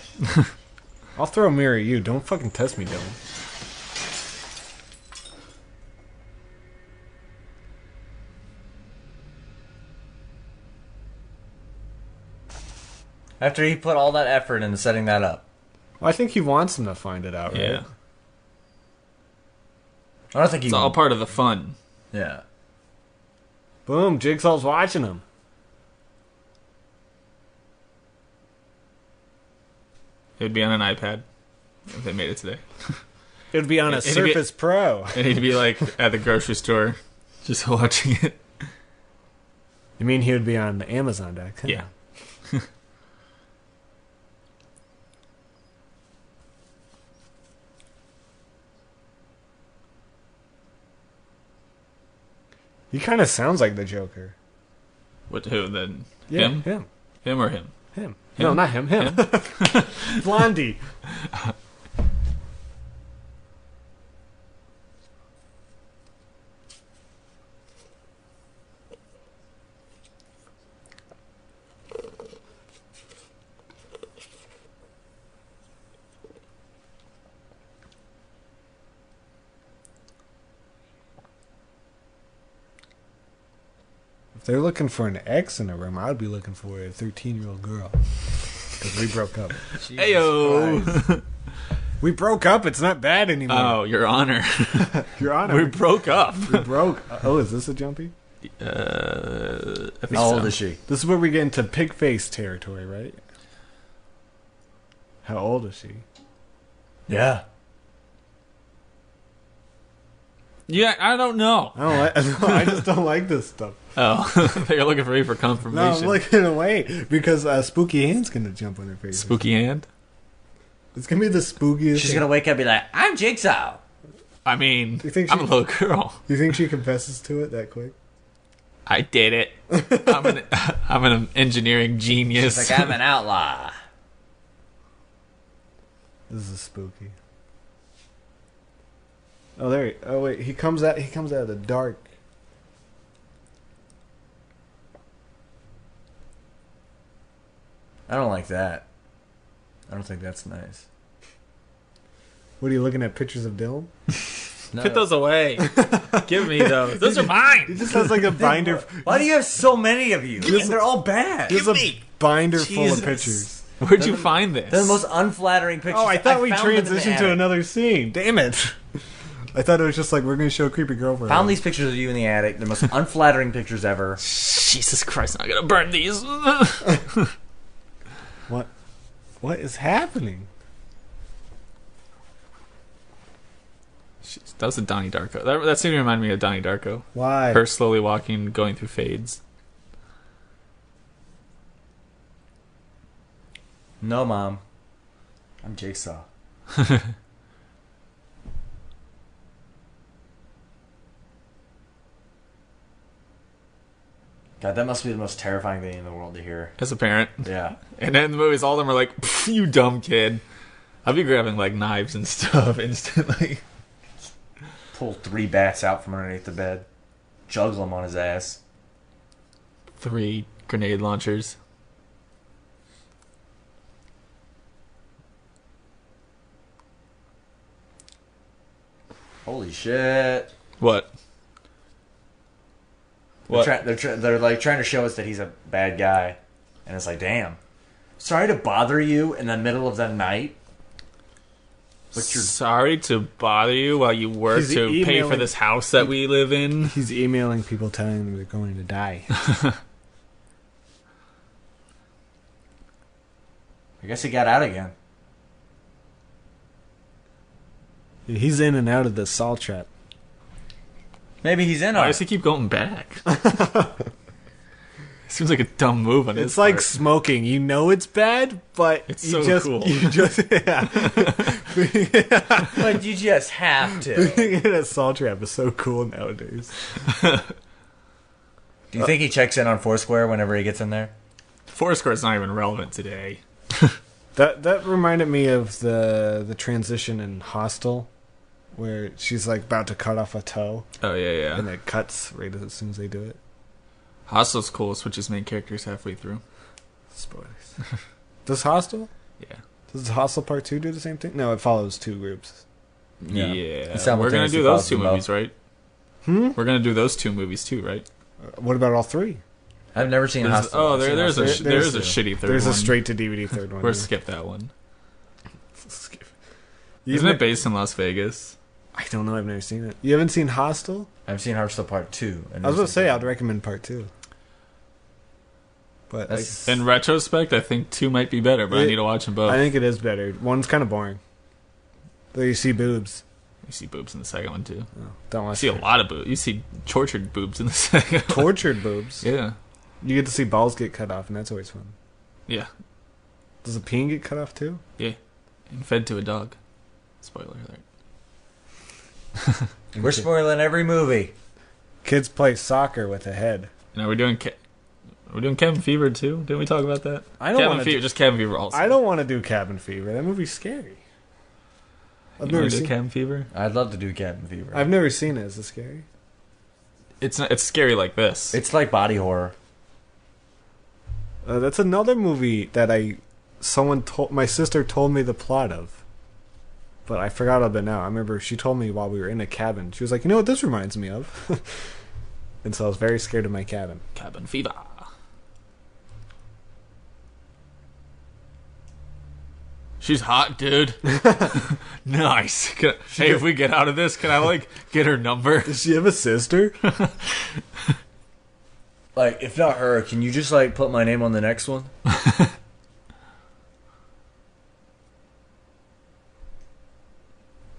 S1: I'll throw a mirror at you. Don't fucking test me, Dylan.
S3: After he put all that effort into setting that up.
S1: Well, I think he wants him to find it out, right?
S2: Yeah.
S3: I don't think he...
S2: It's all part of the fun.
S3: Yeah.
S1: Boom, Jigsaw's watching him.
S2: It would be on an iPad if they made it today.
S1: It would be on a
S2: It'd be-
S1: Surface Pro.
S2: I need to be like at the grocery store just watching it.
S1: You mean he would be on Amazon.com?
S2: Yeah.
S1: He kind of sounds like the Joker.
S2: What, who then?
S1: Yeah,
S2: Him?
S1: Him.
S2: Him or him?
S1: Him. No, not him. Him. Blondie. If they're looking for an ex in a room, I'd be looking for a 13-year-old girl. Because we broke up.
S2: Ayo!
S1: We broke up. It's not bad anymore.
S2: Oh, Your Honor.
S1: Your Honor.
S2: We broke up.
S1: We broke. Oh, is this a jumpy?
S2: I think
S3: How
S2: so.
S3: old is she?
S1: This is where we get into pig face territory, right? How old is she?
S3: Yeah.
S2: Yeah, I don't know.
S1: I don't like. No, I just don't like this stuff.
S2: Oh, you're looking for me for
S1: No,
S2: confirmation.
S1: I'm looking away because Spooky Hand's gonna jump on her face.
S2: Spooky hand?
S1: It's gonna be the spookiest.
S3: She's gonna wake up and be like, I'm Jigsaw.
S2: I mean,
S1: You think
S2: I'm a
S1: she-
S2: little girl.
S1: You think she confesses to it that quick?
S2: I did it. I'm an engineering genius.
S3: She's like, I'm an outlaw.
S1: This is spooky. Oh, there. Oh, wait. He comes out. He comes out of the dark.
S3: I don't like that. I don't think that's nice.
S1: What are you looking at? Pictures of Dylan?
S3: No.
S2: Put those away. Give me those. Those are
S1: He
S2: mine.
S1: just has like a binder.
S3: Why do you have so many of you? And they're all bad.
S1: There's a binder full of
S3: Jesus.
S1: pictures.
S2: Where'd you find this?
S3: They're the most unflattering pictures.
S1: Oh, I thought we
S3: found them in the
S1: transitioned to
S3: attic.
S1: another scene. Damn it! I thought it was just like we're gonna show a creepy girlfriend.
S3: Found these pictures of you in the attic. The most unflattering pictures ever.
S2: Jesus Christ, I'm gonna burn these.
S1: What? What is happening?
S2: Jeez, that was a Donnie Darko. That scene reminded me of Donnie Darko.
S1: Why?
S2: Her slowly walking, going through fades.
S3: No, Mom. I'm Jigsaw. God, that must be the most terrifying thing in the world to hear.
S2: As a parent.
S3: Yeah.
S2: And then the movies, all of them are like, you dumb kid. I'll be grabbing like knives and stuff instantly.
S3: Pull 3 bats out from underneath the bed. Juggle them on his ass.
S2: 3 grenade launchers.
S3: Holy shit.
S2: What? What?
S3: They're like trying to show us that he's a bad guy, and it's like, damn. Sorry to bother you in the middle of the night. But you're
S2: Sorry to bother you while you work
S1: He's
S2: to pay for
S1: emailing-
S2: this house that we live in.
S1: He's emailing people telling them they're going to die.
S3: I guess he got out again.
S1: He's in and out of the salt trap.
S3: Maybe he's in
S2: Why
S3: on
S2: does he
S3: it.
S2: keep going back? Seems like a dumb move on his
S1: It's like
S2: part.
S1: smoking. You know it's bad, but
S2: It's
S1: you
S2: so
S1: just
S2: cool.
S1: you just yeah.
S3: But you just have to.
S1: Being in a salt trap is so cool nowadays.
S3: Do you think he checks in on Foursquare whenever he gets in there?
S2: Foursquare's not even relevant today.
S1: That reminded me of the transition in Hostel, where she's like about to cut off a toe,
S2: Oh, yeah,
S1: and
S2: yeah.
S1: it cuts right as soon as they do it.
S2: Hostel's cool. It switches main characters halfway through.
S1: Spoilers. Does Hostel?
S2: Yeah.
S1: Does Hostel Part 2 do the same thing? No, it follows two groups.
S2: Yeah.
S3: It
S2: We're going to do those two
S3: simultaneously
S2: movies, right? We're going to do those two movies, too, right?
S1: What about all three?
S3: I've never seen
S2: There's,
S3: Hostel.
S2: oh,
S3: I've seen
S2: there's
S3: Hostel.
S2: there's a shitty third
S1: There's
S2: one.
S1: a straight to DVD third one.
S2: We're
S1: yeah.
S2: skip that one.
S1: Skip.
S2: Isn't it based in Las Vegas?
S1: I don't know. I've never seen it. You haven't seen Hostel?
S3: I've seen Hostel Part 2.
S1: I was going to say I'd recommend Part 2. But
S3: That's-
S2: In retrospect, I think 2 might be better, but I need to watch them both.
S1: I think it is better. One's kind of boring. Though you see boobs.
S2: You see boobs in the second one, too.
S1: Oh, don't
S2: You
S1: watch
S2: see a
S1: it.
S2: lot of boobs. You see tortured boobs in the second one.
S1: Tortured boobs.
S2: Yeah.
S1: You get to see balls get cut off, and that's always fun.
S2: Yeah.
S1: Does a peen get cut off too?
S2: Yeah. And fed to a dog. Spoiler alert.
S3: We're spoiling every movie.
S1: Kids play soccer with a head.
S2: And are we doing Cabin Fever, too? Didn't we talk about that?
S1: I don't
S2: Cabin
S1: wanna
S2: Fever,
S1: do-
S2: just Cabin Fever also.
S1: I don't want to do Cabin Fever. That movie's scary. I've
S2: You
S1: never
S2: wanna do
S1: seen.
S2: Cabin Fever?
S3: I'd love to do Cabin Fever.
S1: I've never seen it. Is it scary?
S2: It's not. It's scary like this.
S3: It's like body horror.
S1: That's another movie that my sister told me the plot of, but I forgot of it now. I remember she told me while we were in a cabin. She was like, "You know what this reminds me of?" And so I was very scared of my cabin.
S2: Cabin Fever. She's hot, dude. Nice. Hey, if we get out of this, can I get her number?
S1: Does she have a sister?
S3: Like, if not her, can you just put my name on the next one?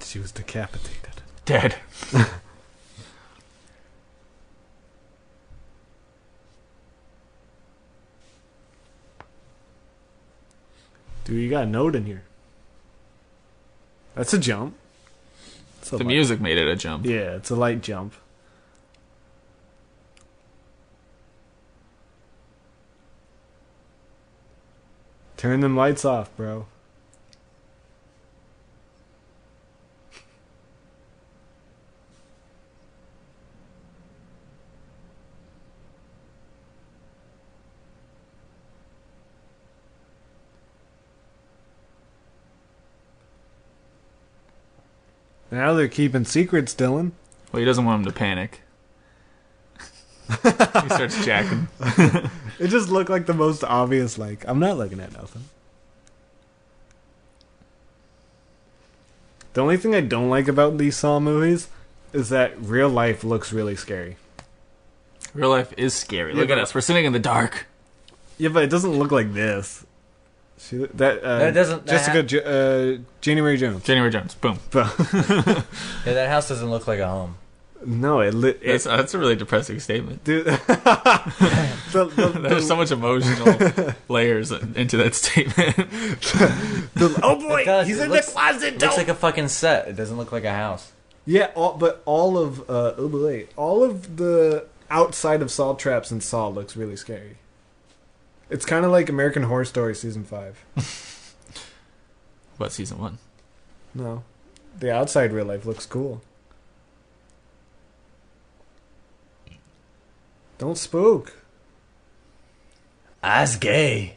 S1: She was decapitated.
S2: Dead.
S1: Dude, you got a note in here. That's a jump. It's a
S2: The
S1: light-
S2: music made it a jump.
S1: Yeah, it's a light jump. Turn them lights off, bro. Now they're keeping secrets, Dylan.
S2: Well, he doesn't want him to panic. He starts jacking.
S1: It just looked like the most obvious, I'm not looking at nothing. The only thing I don't like about these Saw movies is that real life looks really scary.
S2: Real life is scary.
S1: Yeah,
S2: Look at
S1: but-
S2: us. We're sitting in the dark.
S1: Yeah, but it doesn't look like this. See that?
S3: That doesn't- that
S1: Jessica, January Jones.
S2: January Jones. Boom.
S3: Yeah, that house doesn't look like a home.
S1: No,
S2: That's a really depressing statement.
S1: dude.
S2: There's so much emotional layers into that statement.
S1: Oh boy,
S3: It does.
S1: he's
S3: It
S1: in
S3: looks-
S1: the closet.
S3: It looks like a fucking set. It doesn't look like a house.
S1: Yeah, but all of all of the outside of Saw traps in Saw looks really scary. It's kind of like American Horror Story season 5.
S2: What, season 1?
S1: No, the outside real life looks cool. Don't spook.
S3: I's gay.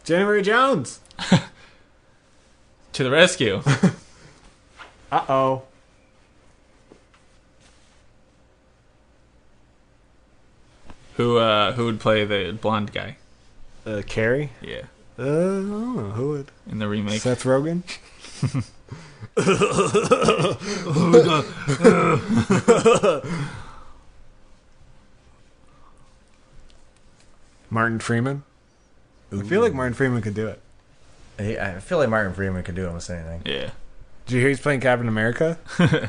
S1: January Jones.
S2: To the rescue.
S1: Uh-oh.
S2: Who would play the blonde guy?
S1: Carrie?
S2: Yeah.
S1: I don't know. Who would?
S2: In the remake.
S1: Seth Rogen? Martin Freeman? I feel like Martin Freeman could do it.
S3: I feel like Martin Freeman could do almost anything.
S2: Yeah.
S1: Did you hear he's playing Captain America?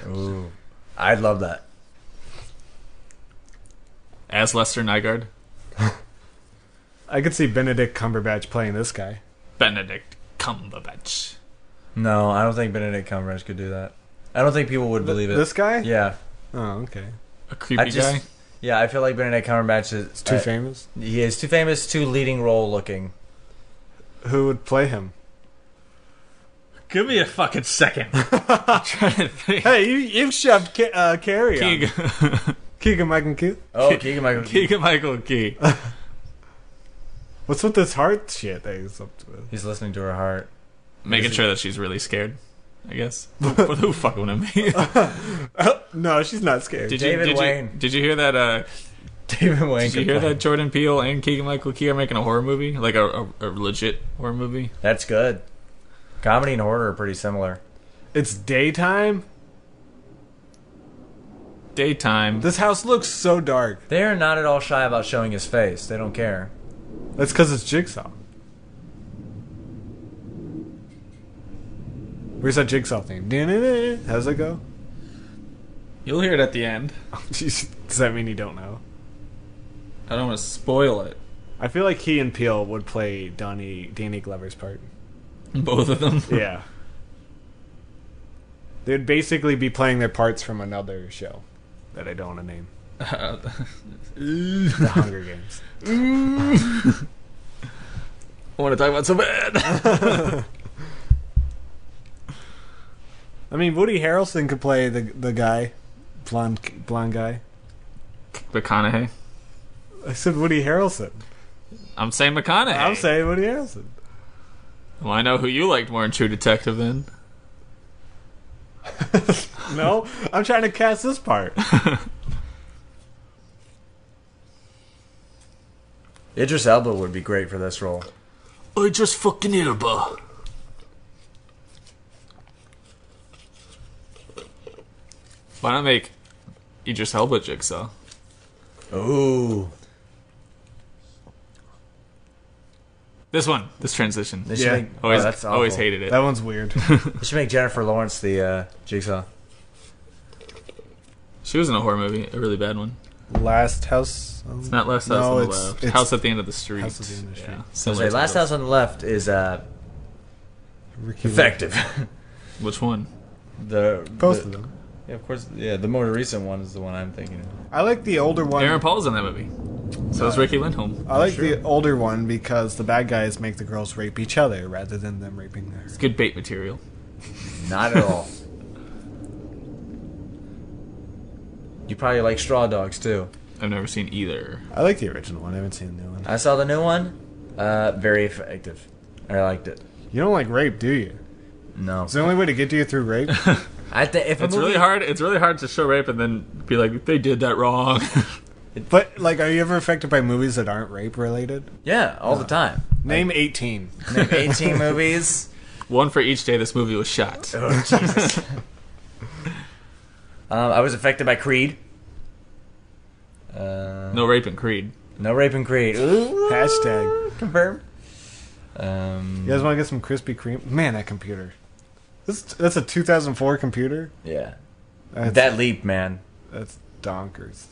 S3: Ooh. I'd love that.
S2: As Lester Nygaard.
S1: I could see Benedict Cumberbatch playing this guy.
S2: Benedict Cumberbatch.
S3: No, I don't think Benedict Cumberbatch could do that. I don't think people would believe it.
S1: This guy?
S3: Yeah.
S1: Oh, okay.
S2: A creepy guy?
S3: Yeah, I feel like Benedict Cumberbatch is...
S1: It's too famous?
S3: He is too famous, too leading role looking.
S1: Who would play him?
S2: Give me a fucking second. I'm trying to think.
S1: Hey, you've shoved Carrie on. Keegan-Michael Key?
S3: Oh, Keegan-Michael Key.
S2: Keegan-Michael Key.
S1: What's with this heart shit that he's up to?
S3: He's listening to her heart.
S2: Making sure that she's really scared, I guess. Who fucking with me?
S1: No, she's not scared.
S3: David Wayne.
S2: Did you hear that?
S3: David Wayne.
S2: Did you hear that Jordan Peele and Keegan-Michael Key are making a horror movie? Like a legit horror movie?
S3: That's good. Comedy and horror are pretty similar.
S1: It's daytime?
S2: Daytime.
S1: This house looks so dark.
S3: They are not at all shy about showing his face. They don't care.
S1: That's because it's Jigsaw. Where's that Jigsaw theme? How's that go?
S2: You'll hear it at the end.
S1: Does that mean you don't know?
S2: I don't want to spoil it.
S1: I feel like he and Peele would play Danny Glover's part.
S2: Both of them?
S1: Yeah. They'd basically be playing their parts from another show that I don't want to name. The Hunger Games.
S2: I want to talk about so bad.
S1: I mean, Woody Harrelson could play the guy, blonde guy.
S2: McConaughey.
S1: I said Woody Harrelson.
S2: I'm saying McConaughey.
S1: I'm saying Woody Harrelson.
S2: Well, I know who you liked more in True Detective then.
S1: No, I'm trying to cast this part.
S3: Idris Elba would be great for this role.
S2: I just fucking Elba. Why not make Idris Elba Jigsaw?
S3: Ooh.
S2: This transition.
S3: They should
S1: Yeah.
S3: make,
S2: Always,
S3: that's awful.
S2: always hated it.
S1: That one's weird.
S3: They should make Jennifer Lawrence the Jigsaw.
S2: She was in a horror movie, a really bad one.
S1: Last House.
S2: It's not Last House on the Left. House at the End of the Street.
S1: House at the End of the Street.
S2: Yeah,
S3: So
S2: similar to
S3: Last
S2: those.
S3: House on the Left is
S1: Ricky
S3: effective.
S2: Which one?
S1: Both of them.
S3: Yeah, of course. Yeah, the more recent one is the one I'm thinking of.
S1: I like the older one.
S2: Aaron Paul's in that movie. So is Ricky Lindholm.
S1: I like the older one because the bad guys make the girls rape each other rather than them raping her.
S2: It's good bait material.
S3: Not at all. You probably like Straw Dogs too.
S2: I've never seen either.
S1: I like the original one. I haven't seen the new one.
S3: I saw the new one. Very effective. I liked it.
S1: You don't like rape, do you?
S3: No.
S1: It's the only way to get to you through rape.
S3: I think if a
S2: It's
S3: movie,
S2: really hard. It's really hard to show rape and then be like, they did that wrong.
S1: But, like, are you ever affected by movies that aren't rape related?
S3: Yeah, all the time.
S1: Name 18.
S3: Name 18 movies.
S2: One for each day this movie was shot.
S3: Oh Jesus. I was affected by Creed.
S2: No rape in Creed.
S3: No rape in Creed. Ooh,
S1: Hashtag.
S3: confirm.
S1: You guys want to get some Krispy Kreme? Man, that computer. That's a 2004 computer?
S3: Yeah.
S1: That's,
S3: That leap, man.
S1: that's donkers.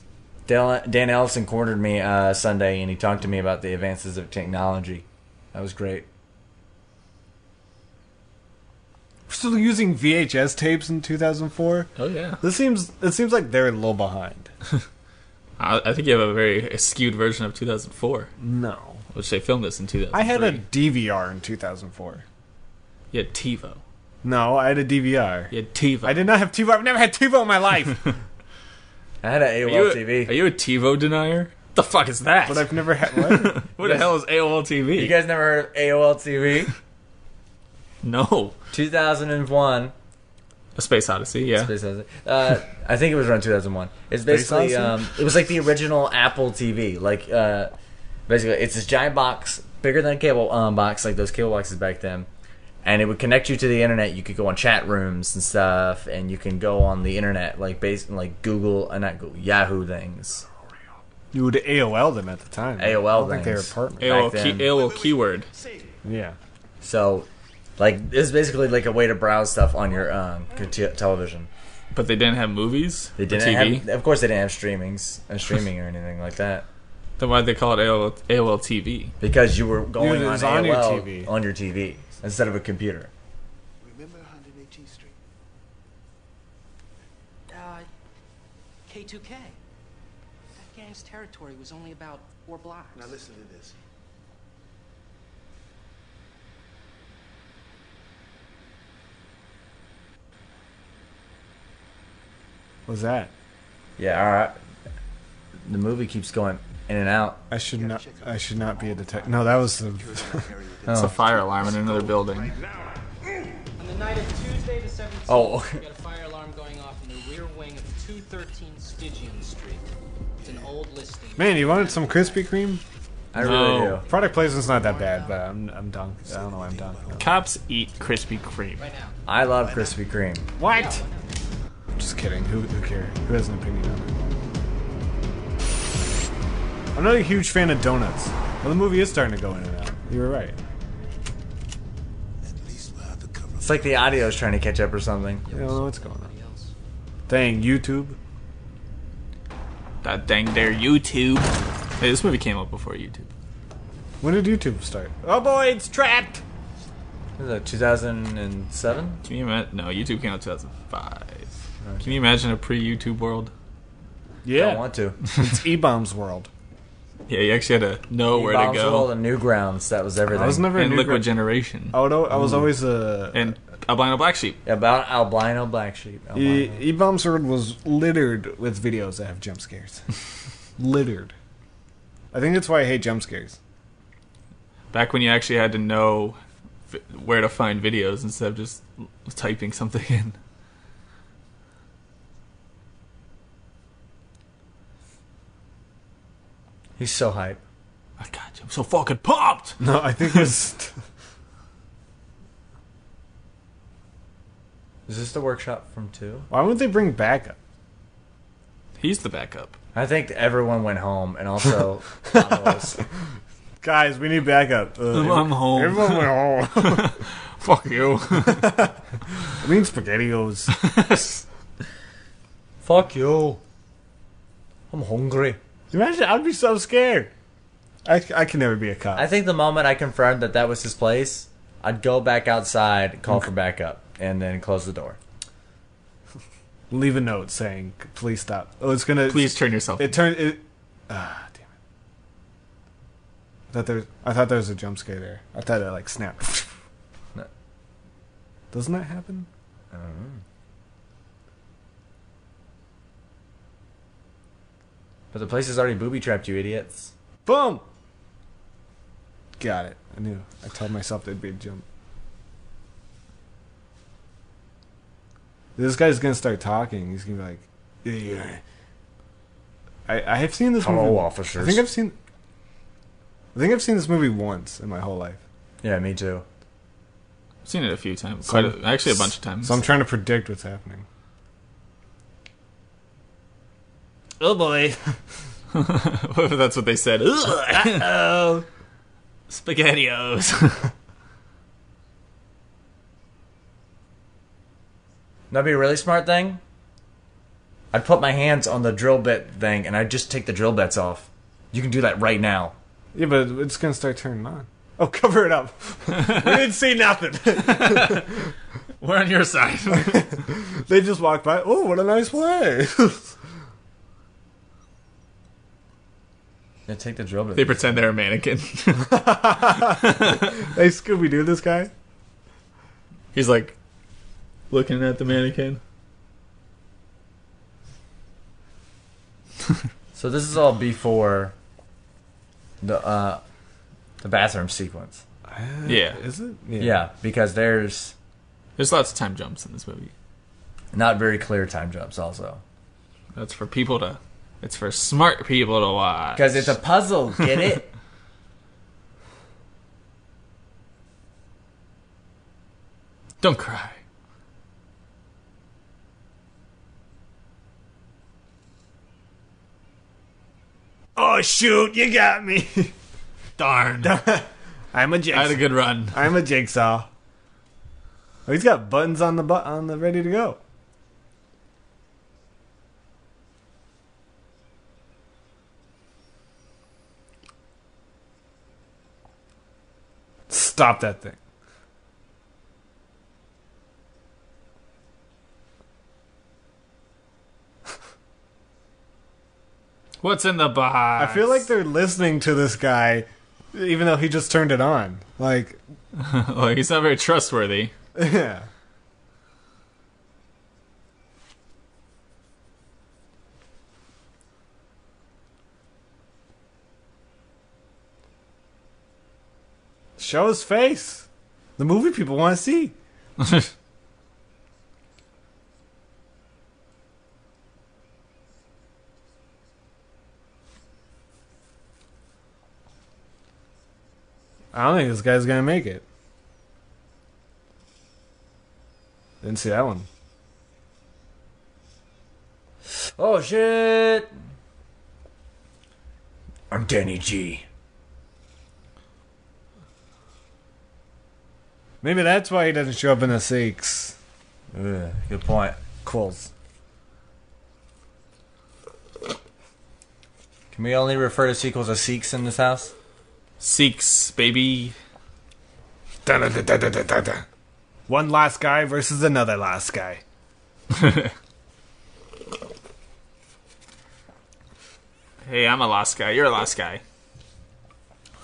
S3: Dan Ellison cornered me Sunday, and he talked to me about the advances of technology. That was great.
S1: We're still using VHS tapes in 2004?
S2: Oh yeah.
S1: It seems like they're a little behind.
S2: I think you have a very skewed version of 2004,
S1: No.
S2: which they filmed this in 2003.
S1: I had a DVR in 2004.
S2: You had TiVo.
S1: No, I had a DVR.
S2: You had TiVo.
S1: I did not have TiVo. I've never had TiVo in my life.
S3: I had an AOL TV.
S2: Are you a TiVo denier? The fuck is that?
S1: But I've never had what?
S2: What the hell is AOL TV?
S3: You guys never heard of AOL TV?
S2: No.
S3: 2001.
S2: A Space Odyssey, yeah.
S3: Space Odyssey. I think it was around 2001. It's basically it was like the original Apple TV. Like basically, it's this giant box, bigger than a cable box, like those cable boxes back then. And it would connect you to the internet. You could go on chat rooms and stuff, and you can go on the internet, like Google, not Google, Yahoo things.
S1: You would AOL them at the time. Right?
S3: AOL
S1: I don't think they were
S3: things.
S1: partners.
S2: AOL keyword.
S1: Yeah.
S3: So, like, it's basically like a way to browse stuff on your television.
S2: But they didn't have movies?
S3: They didn't have, of course, they didn't have streaming or anything like that.
S2: Then why'd they call it AOL TV?
S3: Because you were going
S1: it
S3: on
S1: was
S3: AOL
S1: on your TV.
S3: on your TV instead of a computer.
S5: Remember 118th Street?
S4: K2K. That gang's territory was only about 4 blocks.
S5: Now listen to this.
S1: What's that?
S3: Yeah, all right. The movie keeps going in and out.
S1: I should not be a detective. No, that was the.
S2: It's a fire alarm in another building.
S4: On the night of Tuesday the 17th,
S3: Oh.
S4: we got a fire alarm going off in the rear wing of 213 Stygian Street. It's an old listing.
S1: Man, you wanted some Krispy Kreme?
S3: I really
S2: No.
S3: do.
S1: Product placement's not that bad, but I'm done. I don't know why I'm done.
S2: Cops eat Krispy Kreme.
S4: Right now.
S3: I love Krispy Kreme.
S1: What? Just kidding. Who cares? Who has an opinion on it? I'm not a huge fan of donuts. Well, the movie is starting to go in and out. You were right.
S5: At least we'll have the cover.
S3: It's like the audio's trying to catch up or something.
S1: I don't know what's going on. Dang, YouTube.
S2: That dang there YouTube. Hey, this movie came out before YouTube.
S1: When did YouTube start? Oh boy, it's trapped!
S3: Is that 2007?
S2: Can you imagine? No, YouTube came out 2005. Can you imagine a pre-YouTube world?
S1: Yeah.
S3: Don't want to.
S1: It's E-Bombs World.
S2: Yeah, you actually had to know where to
S3: Bombs World
S2: go.
S3: and Newgrounds. That was everything.
S1: I was never
S2: And
S1: a
S2: Liquid Generation.
S1: I was always a...
S2: And Albino Black Sheep.
S3: About albino black sheep. Albino.
S1: E-Bombs World was littered with videos that have jump scares. Littered. I think that's why I hate jump scares.
S2: Back when you actually had to know where to find videos instead of just typing something in.
S3: He's so hype.
S2: I got you. I'm so fucking pumped!
S1: No, I think it's...
S3: Is this the workshop from 2?
S1: Why wouldn't they bring backup?
S2: He's the backup.
S3: I think everyone went home, and also Carlos.
S1: Guys, we need backup.
S2: I'm home.
S1: Everyone went home.
S2: Fuck you.
S1: I mean SpaghettiOs.
S3: Fuck you. I'm hungry.
S1: Imagine, I'd be so scared. I can never be a cop.
S3: I think the moment I confirmed that that was his place, I'd go back outside, call for backup, and then close the door.
S1: Leave a note saying, please stop. Oh, it's gonna...
S2: Please turn yourself.
S1: It turned... Damn it. I thought there was a jump scare there. I thought it like snapped.
S3: No.
S1: Doesn't that happen?
S3: I don't know. But the place is already booby-trapped, you idiots.
S1: Boom! Got it. I knew. I told myself there'd be a jump. This guy's gonna start talking. He's gonna be like, yeah. I have seen this movie.
S3: Hello, officers.
S1: I think I've seen this movie once in my whole life.
S3: Yeah, me too.
S2: I've seen it a few times.
S1: So-
S2: Actually, a bunch of times.
S1: So I'm trying to predict what's happening.
S2: Oh boy. That's what they said. Uh-oh. SpaghettiOs.
S3: That'd be a really smart thing. I'd put my hands on the drill bit thing, and I'd just take the drill bits off. You can do that right now.
S1: Yeah, but it's gonna start turning on. Oh, cover it up. We didn't see nothing.
S2: We're on your side.
S1: They just walked by. Oh, what a nice place.
S3: Yeah, take the drill bit.
S2: They pretend they're a mannequin.
S1: Hey, Scooby-Doo, this guy.
S2: He's like looking at the mannequin.
S3: So this is all before The bathroom sequence.
S2: Yeah.
S1: Is it?
S3: Yeah, because there's
S2: There's lots of time jumps in this movie.
S3: not very clear time jumps also.
S2: That's for people to. It's for smart people to watch.
S3: Because it's a puzzle, get it?
S2: Don't cry.
S1: Oh shoot! You got me.
S2: Darn.
S1: I'm a jigsaw.
S2: I had a good run.
S1: I'm a jigsaw. Oh, he's got buttons on the ready to go. Stop that thing.
S2: What's in the box?
S1: I feel like they're listening to this guy, even though he just turned it on. Like,
S2: like he's not very trustworthy.
S1: yeah. Show his face. The movie people want to see. I don't think this guy's gonna make it. Didn't see that one.
S3: Oh shit! I'm Danny G.
S1: Maybe that's why he doesn't show up in the sequels.
S3: Good point.
S1: Quills.
S3: Can we only refer to sequels as Sikhs in this house?
S2: Seeks, baby.
S1: One last guy versus another last guy.
S2: Hey, I'm a lost guy. You're a lost guy.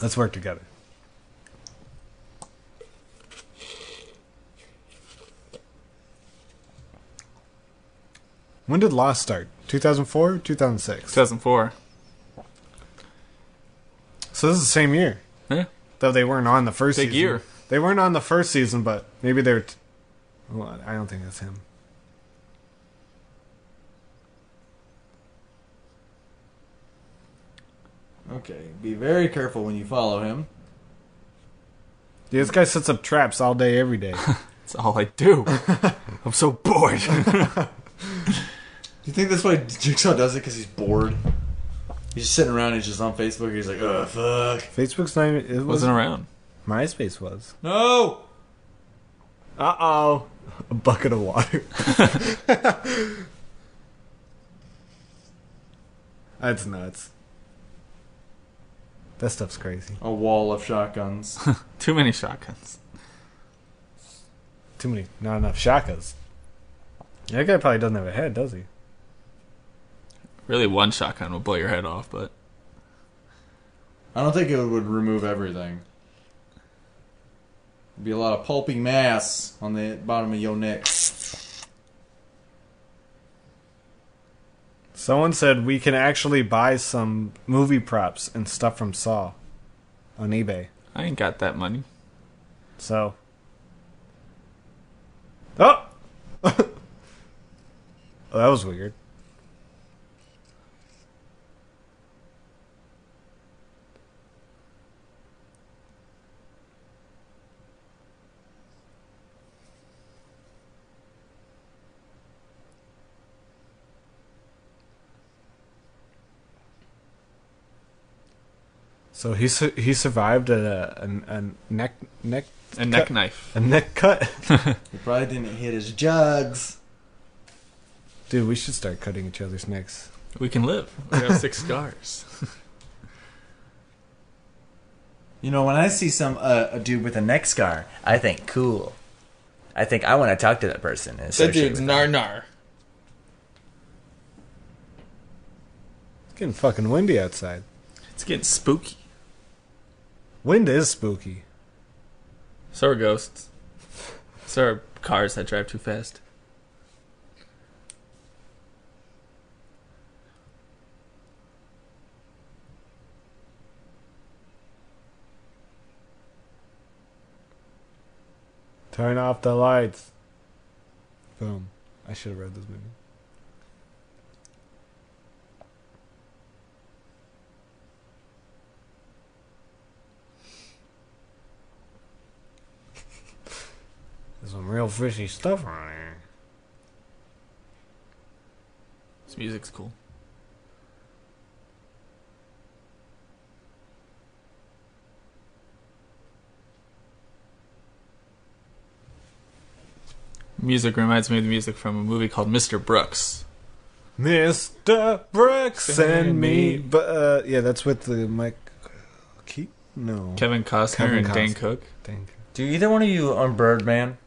S1: Let's work together. When did Lost start? 2004 or 2006?
S2: 2004.
S1: So this is the same year.
S2: Yeah.
S1: Though they weren't on the first
S2: Big
S1: season.
S2: year.
S1: They weren't on the first season, but maybe they're... well, I don't think that's him.
S3: Okay, be very careful when you follow him.
S1: Yeah, this guy sets up traps all day, every day.
S2: That's all I do. I'm so bored.
S3: Do you think that's why Jigsaw does it? Because he's bored? He's just sitting around, he's just on Facebook, he's like, oh, fuck.
S1: Facebook's not even... It
S2: Wasn't around.
S1: MySpace was.
S3: No!
S1: Uh-oh. A bucket of water. That's nuts. That stuff's crazy.
S3: A wall of shotguns.
S2: Too many shotguns.
S1: Too many, not enough shakas. That guy probably doesn't have a head, does he?
S2: Really, one shotgun will blow your head off, but
S3: I don't think it would remove everything. There'd be a lot of pulpy mass on the bottom of your neck.
S1: Someone said we can actually buy some movie props and stuff from Saw on eBay.
S2: I ain't got that money.
S1: So. Oh! Oh, that was weird. So he survived a neck
S2: A neck knife.
S1: a neck cut.
S3: He probably didn't hit his jugs.
S1: Dude, we should start cutting each other's necks.
S2: We can live. We have 6 scars.
S3: You know, when I see a dude with a neck scar, I think cool. I think I want to talk to that person. And
S2: That
S3: associate
S2: dude's
S3: with
S2: nar
S3: them.
S2: nar.
S1: It's getting fucking windy outside.
S2: It's getting spooky.
S1: Wind is spooky.
S2: So are ghosts. So are cars that drive too fast.
S1: Turn off the lights. Boom. I should have read this movie. There's some real fishy stuff around here.
S2: This music's cool. Music reminds me of the music from a movie called Mr. Brooks.
S1: Mr. Brooks and me. But, yeah, that's with the Mike... Keaton? No.
S2: Kevin Costner and Dane Cook.
S3: Do either one of you on Birdman?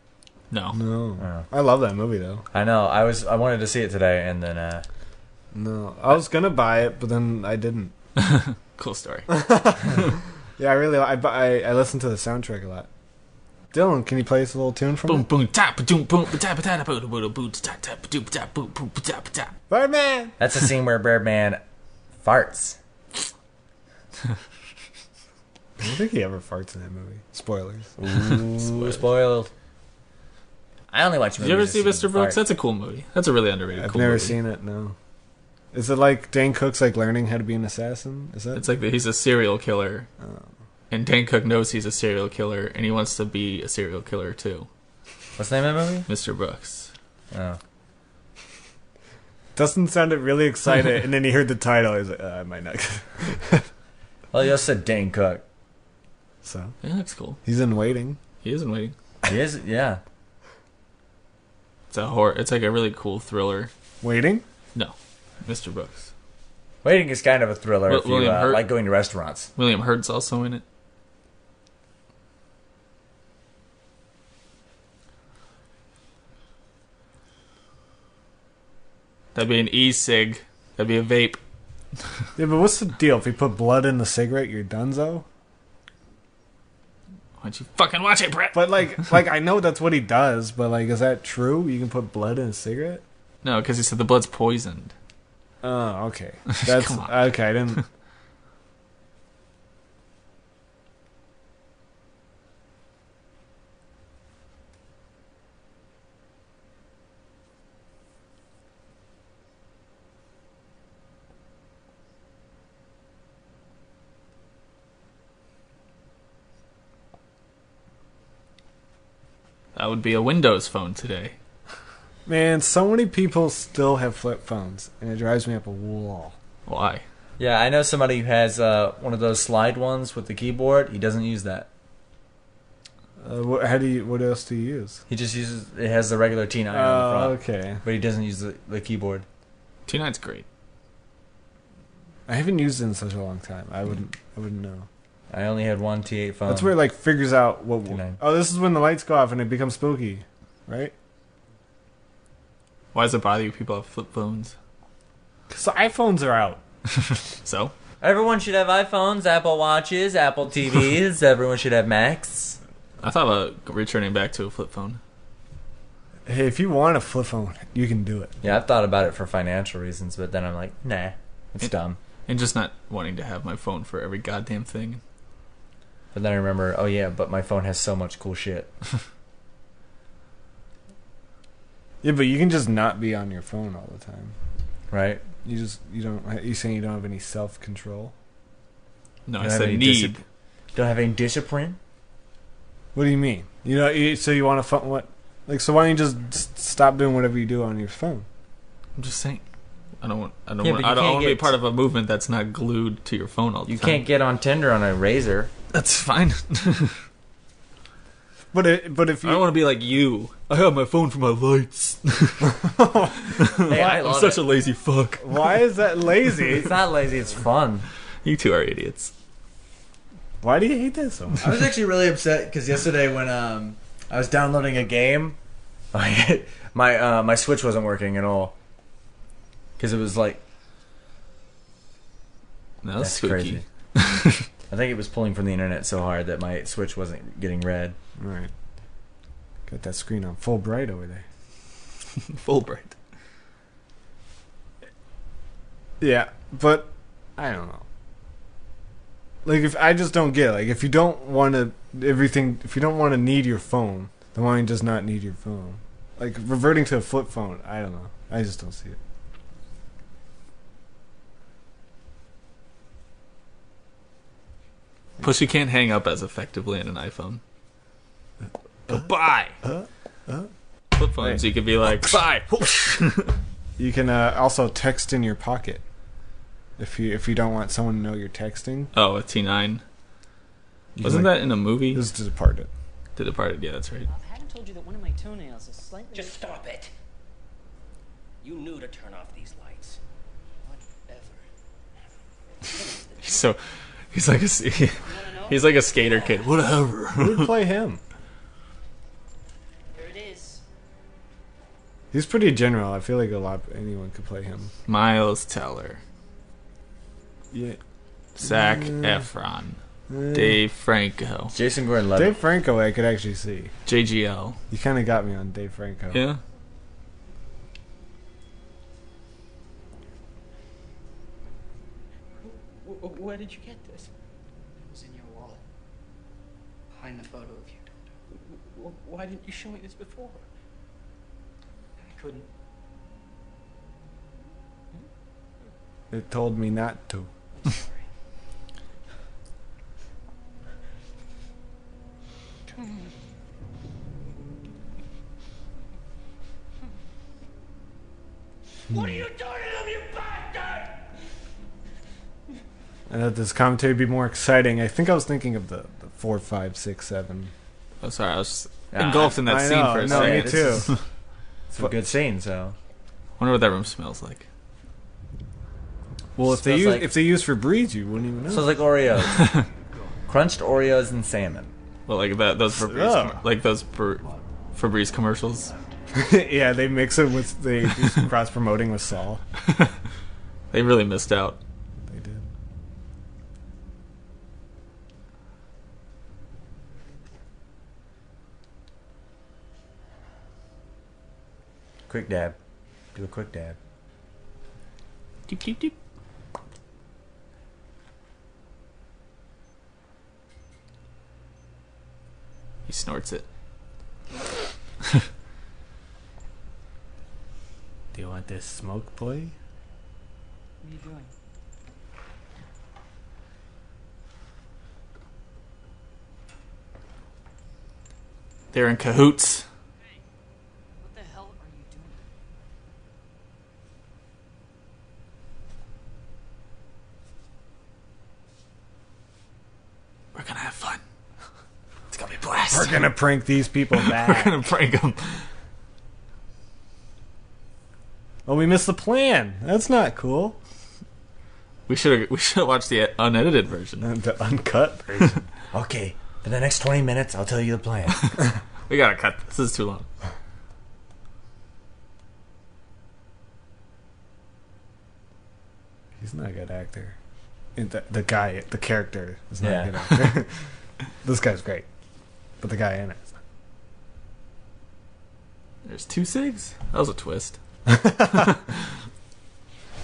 S2: No.
S1: No.
S3: Oh.
S1: I love that movie, though.
S3: I know. I wanted to see it today, and then
S1: No. I was going to buy it, but then I didn't.
S2: Cool story.
S1: Yeah, I really... I listen to the soundtrack a lot. Dylan, can you play us a little tune from
S2: Boom
S1: it?
S2: boom tap boom boom tap tap boom boom boom tap tap boom tap boom boom tap tap.
S1: Birdman!
S3: that's the scene where Birdman farts.
S1: I don't think he ever farts in that movie. Spoilers.
S3: Ooh, spoiled. I only watch
S2: Did
S3: movies.
S2: you ever
S3: to
S2: see Mr.
S3: the
S2: Brooks?
S3: fart.
S2: That's a cool movie. That's a really underrated.
S1: I've
S2: cool
S1: never
S2: movie.
S1: seen it, no. Is it like Dane Cook's like learning how to be an assassin? Is that?
S2: It's like he's a serial killer,
S1: Oh.
S2: and Dane Cook knows he's a serial killer, and he wants to be a serial killer too.
S3: What's the name of the movie?
S2: Mr. Brooks.
S3: Oh.
S1: Dustin sounded really excited, and then he heard the title. He's like, I might not.
S3: Well, you also said Dane Cook.
S1: So
S2: Yeah, that's cool.
S1: he's in waiting.
S2: He isn't waiting.
S3: He is, yeah.
S2: It's a horror. It's like a really cool thriller.
S1: Waiting?
S2: No, Mr. Brooks.
S3: Waiting is kind of a thriller if you
S2: William Hurt.
S3: like going to restaurants.
S2: William Hurt's also in it. That'd be an e-cig. That'd be a vape.
S1: Yeah, but what's the deal? If you put blood in the cigarette, you're donezo?
S2: Why don't you fucking watch it, Brett?
S1: But like I know that's what he does, but like, is that true? You can put blood in a cigarette?
S2: No, because he said the blood's poisoned.
S1: Oh, okay. That's
S2: Come on.
S1: okay. I didn't.
S2: That would be a Windows phone today.
S1: Man, so many people still have flip phones, and it drives me up a wall.
S2: Why?
S3: Yeah, I know somebody who has one of those slide ones with the keyboard. He doesn't use that.
S1: What else do you use?
S3: He just uses it has the regular T9 on the
S1: Oh,
S3: front,
S1: okay.
S3: but he doesn't use the keyboard.
S2: T9's great.
S1: I haven't used it in such a long time. I wouldn't know.
S3: I only had one T8 phone.
S1: That's where it like figures out what.
S3: T9.
S1: Oh, this is when the lights go off and it becomes spooky, right?
S2: Why does it bother you people have flip phones?
S1: Because the iPhones are out.
S2: So?
S3: Everyone should have iPhones, Apple Watches, Apple TVs. Everyone should have Macs.
S2: I thought about returning back to a flip phone.
S1: Hey, if you want a flip phone, you can do it.
S3: Yeah, I've thought about it for financial reasons, but then I'm like, nah, it's dumb.
S2: And just not wanting to have my phone for every goddamn thing.
S3: But then I remember, oh yeah, but my phone has so much cool shit.
S1: Yeah, but you can just not be on your phone all the time.
S3: Right?
S1: You saying you don't have any self control?
S2: No,
S3: You
S2: I
S3: don't have
S2: said
S3: any
S2: need.
S3: Don't have any discipline?
S1: What do you mean? So you want a phone? What? Like, so why don't you just stop doing whatever you do on your phone?
S2: I'm just saying. I don't want
S3: Yeah, but you
S2: to
S3: can't
S2: be
S3: get-
S2: part of a movement that's not glued to your phone all the
S3: You
S2: time.
S3: can't get on Tinder on a Razor.
S2: That's fine.
S1: But if
S2: I
S1: you
S2: don't want to be like you. I have my phone for my lights.
S3: Hey, I
S2: I'm
S3: love
S2: such
S3: it.
S2: a lazy fuck.
S1: why is that lazy?
S3: It's not lazy, it's fun.
S2: You two are idiots.
S1: Why do you hate that so much?
S3: I was actually really upset because yesterday when I was downloading a game, my Switch wasn't working at all. Because it was like...
S2: No, that's
S3: That's
S2: spooky.
S3: crazy. I think it was pulling from the internet so hard that my Switch wasn't getting red.
S1: All right. Got that screen on full bright over there.
S2: Fulbright.
S1: Yeah, but I don't know. Like, if I just don't get it. Like, if you don't want to need your phone, The wine does not need your phone. Like, reverting to a flip phone, I don't know. I just don't see it.
S2: Plus, you can't hang up as effectively in an iPhone. Goodbye. Flip phones,
S1: Hey.
S2: you could be like, bye.
S1: You can also text in your pocket. If you don't want someone to know you're texting.
S2: Oh, a T9.
S1: You
S2: Wasn't
S1: can,
S2: that in a movie?
S1: This is Departed.
S2: The Departed, yeah, that's right.
S4: I haven't told you that one of my toenails is slightly...
S6: Just stop it. You knew to turn off these lights.
S4: Whatever.
S2: He's like he's like a skater kid. Whatever.
S1: Who would play him?
S4: Here it is.
S1: He's pretty general. I feel like anyone could play him.
S2: Miles Teller,
S1: Yeah.
S2: Zac Efron, Dave Franco,
S3: Jason Gordon-Levitt.
S1: Dave Franco, I could actually see.
S2: JGL.
S1: You kind of got me on Dave Franco.
S2: Yeah.
S4: Where did you get this? It was in your wallet. Behind the photo of you. Why didn't you show me this before? I couldn't.
S1: It told me not to.
S4: I'm sorry. What are you doing to them, you bastard?
S1: I thought this commentary would be more exciting. I think I was thinking of the 4, 5, 6, 7.
S2: Oh, sorry, I was engulfed in that
S1: I
S2: scene
S1: know,
S2: for a
S1: no,
S2: second.
S1: me too.
S3: It's a good scene, so.
S2: Wonder what that room smells like.
S1: Well, if
S3: Smells
S1: they use Febreze, you wouldn't even know.
S3: Smells like Oreos. Crunched Oreos and salmon.
S2: Well, like those Febreze,
S1: Oh.
S2: like those Febreze commercials.
S1: Yeah, they mix it with they do some cross promoting with Saul.
S2: They really missed out.
S1: They did.
S3: Quick dab. Do a quick dab.
S2: Deep, deep, deep. He snorts it.
S1: Do you want this smoke play?
S4: What are you doing?
S2: They're in cahoots.
S4: What the hell are you doing?
S2: We're gonna have fun. It's gonna be a blast.
S1: We're gonna prank these people
S2: We're
S1: back.
S2: gonna prank them.
S1: Oh, we missed the plan. That's not cool.
S2: We should have watched the unedited version.
S1: The uncut version.
S3: Okay, for the next 20 minutes, I'll tell you the plan.
S2: We gotta cut this. This is too long.
S1: He's not a good actor. And the character is not
S3: Yeah.
S1: a good actor. This guy's great, but the guy in it is not.
S2: There's 2 cigs? That was a twist.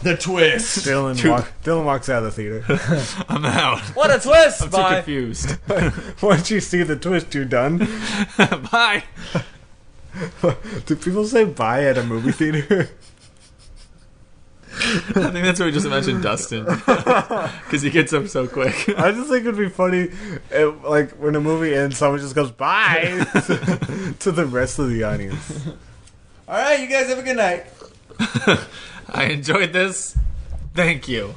S3: The twist!
S1: Dylan walks out of the theater.
S2: I'm out.
S3: What a twist!
S2: I'm too
S3: Bye.
S2: confused.
S1: Once you see the twist, you're done.
S2: Bye.
S1: Do people say bye at a movie theater?
S2: I think that's what we just mentioned Dustin. Because he gets up so quick.
S1: I just think it'd be funny, like when a movie ends, someone just goes bye to the rest of the audience.
S3: Alright, you guys have a good night.
S2: I enjoyed this. Thank you.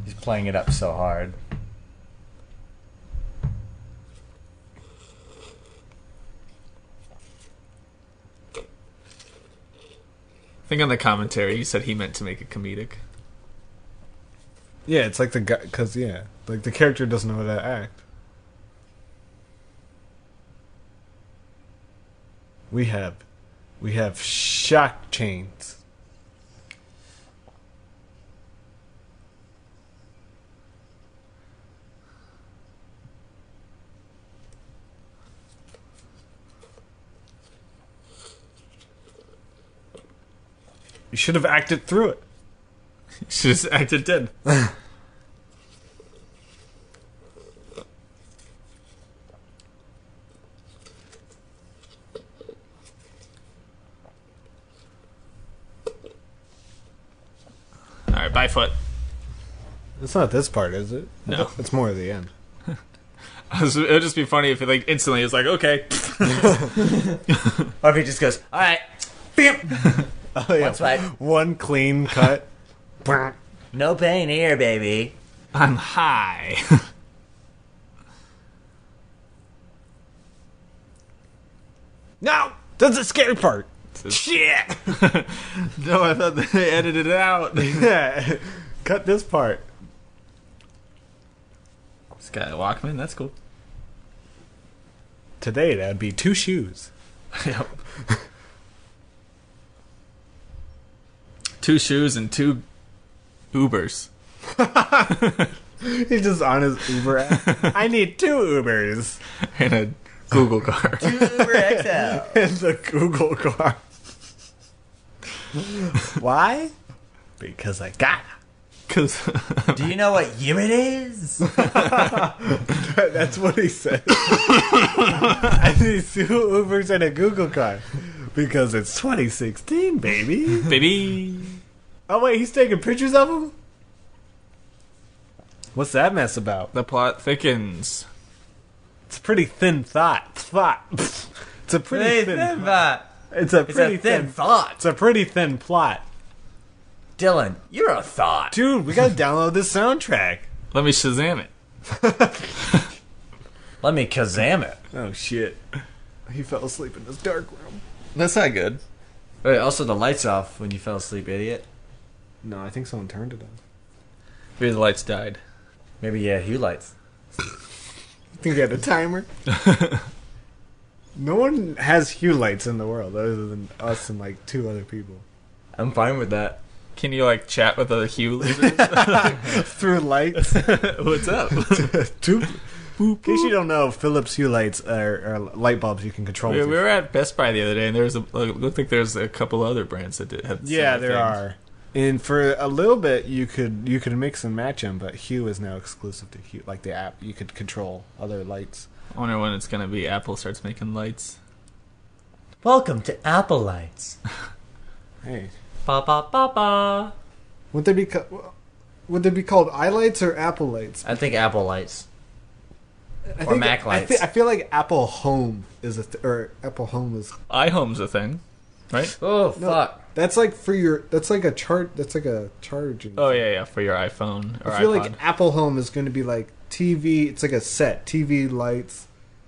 S3: He's playing it up so hard.
S2: I think on the commentary he said he meant to make it comedic.
S1: Yeah, it's like the guy, because like the character doesn't know how to act. We have shock chains. You should have acted through it.
S2: She just acted dead. by foot.
S1: It's not this part, is it?
S2: No.
S1: It's more at the end.
S2: It would just be funny if it like instantly it's like, okay.
S3: Or if he just goes, all right, bam.
S1: Oh, yeah.
S3: That's right.
S1: One clean cut.
S3: No pain here, baby.
S2: I'm high.
S1: No! That's the scary part.
S2: Shit! No, I thought they edited it out.
S1: Yeah. Cut this part.
S2: This guy Walkman, that's cool.
S1: Today, that'd be 2 shoes.
S2: Yep. 2 shoes and 2 Ubers.
S1: He's just on his Uber app. I need 2 Ubers.
S2: And a Google car.
S3: Uber XL.
S1: In the Google car. Why? Because I got.
S2: Cause
S3: Do you know what year it is?
S1: That's what he said. I need 2 Ubers and a Google car. Because it's 2016, baby.
S2: baby.
S1: Oh, wait, he's taking pictures of them? What's that mess about?
S2: The plot thickens.
S1: It's a pretty thin thought. It's a pretty thin. It's a pretty thin
S3: thought.
S1: It's a pretty thin plot.
S3: Dylan, you're a thought.
S1: Dude, we gotta download this soundtrack.
S2: Let me Shazam it.
S3: Let me Kazam it.
S1: Oh shit. He fell asleep in this dark room.
S2: That's not good.
S3: Wait, also the lights off when you fell asleep, idiot.
S1: No, I think someone turned it on.
S2: Maybe the lights died.
S3: Maybe hue lights.
S1: I think he had a timer. No one has hue lights in the world other than us and like 2 other people.
S3: I'm fine with that.
S2: Can you like chat with other Hue lasers?
S1: Through lights.
S2: What's up?
S1: In case you don't know, Philips hue lights are light bulbs you can control.
S2: We
S1: with your
S2: were at Best Buy the other day, and there's looked like there's a couple other brands that have. The
S1: Yeah,
S2: same
S1: there
S2: thing.
S1: are. And for a little bit, you could mix and match them, but Hue is now exclusive to Hue. Like the app, you could control other lights.
S2: I wonder when it's gonna be Apple starts making lights.
S3: Welcome to Apple Lights.
S1: Hey,
S3: Ba ba ba ba.
S1: would they be called iLights or Apple Lights?
S3: I think Apple Lights.
S1: I
S3: Or
S1: think-
S3: Mac lights.
S1: I feel like Apple Home is or Apple Home is.
S2: iHome's a thing, right?
S3: Oh
S1: No,
S3: fuck.
S1: That's like for your. That's like a chart. That's like a charging.
S2: Oh yeah, for your iPhone or
S1: I feel
S2: iPod.
S1: like Apple Home is going to be like TV. It's like a set TV lights.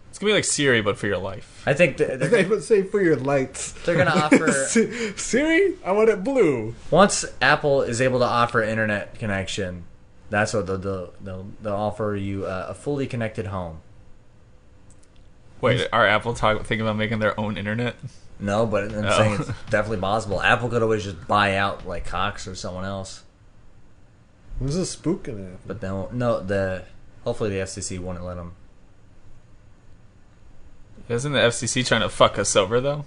S2: It's gonna be like Siri, but for your life.
S3: I think
S1: They would say for your lights.
S3: they're gonna offer.
S1: Siri, I want it blue.
S3: Once Apple is able to offer internet connection, that's what they'll do. They'll offer you a fully connected home.
S2: Wait, are Apple thinking about making their own internet?
S3: No, but I'm saying it's definitely possible. Apple could always just buy out like Cox or someone else,
S1: What's a spook in it?
S3: but hopefully the FCC wouldn't let them.
S2: Isn't the FCC trying to fuck us over though?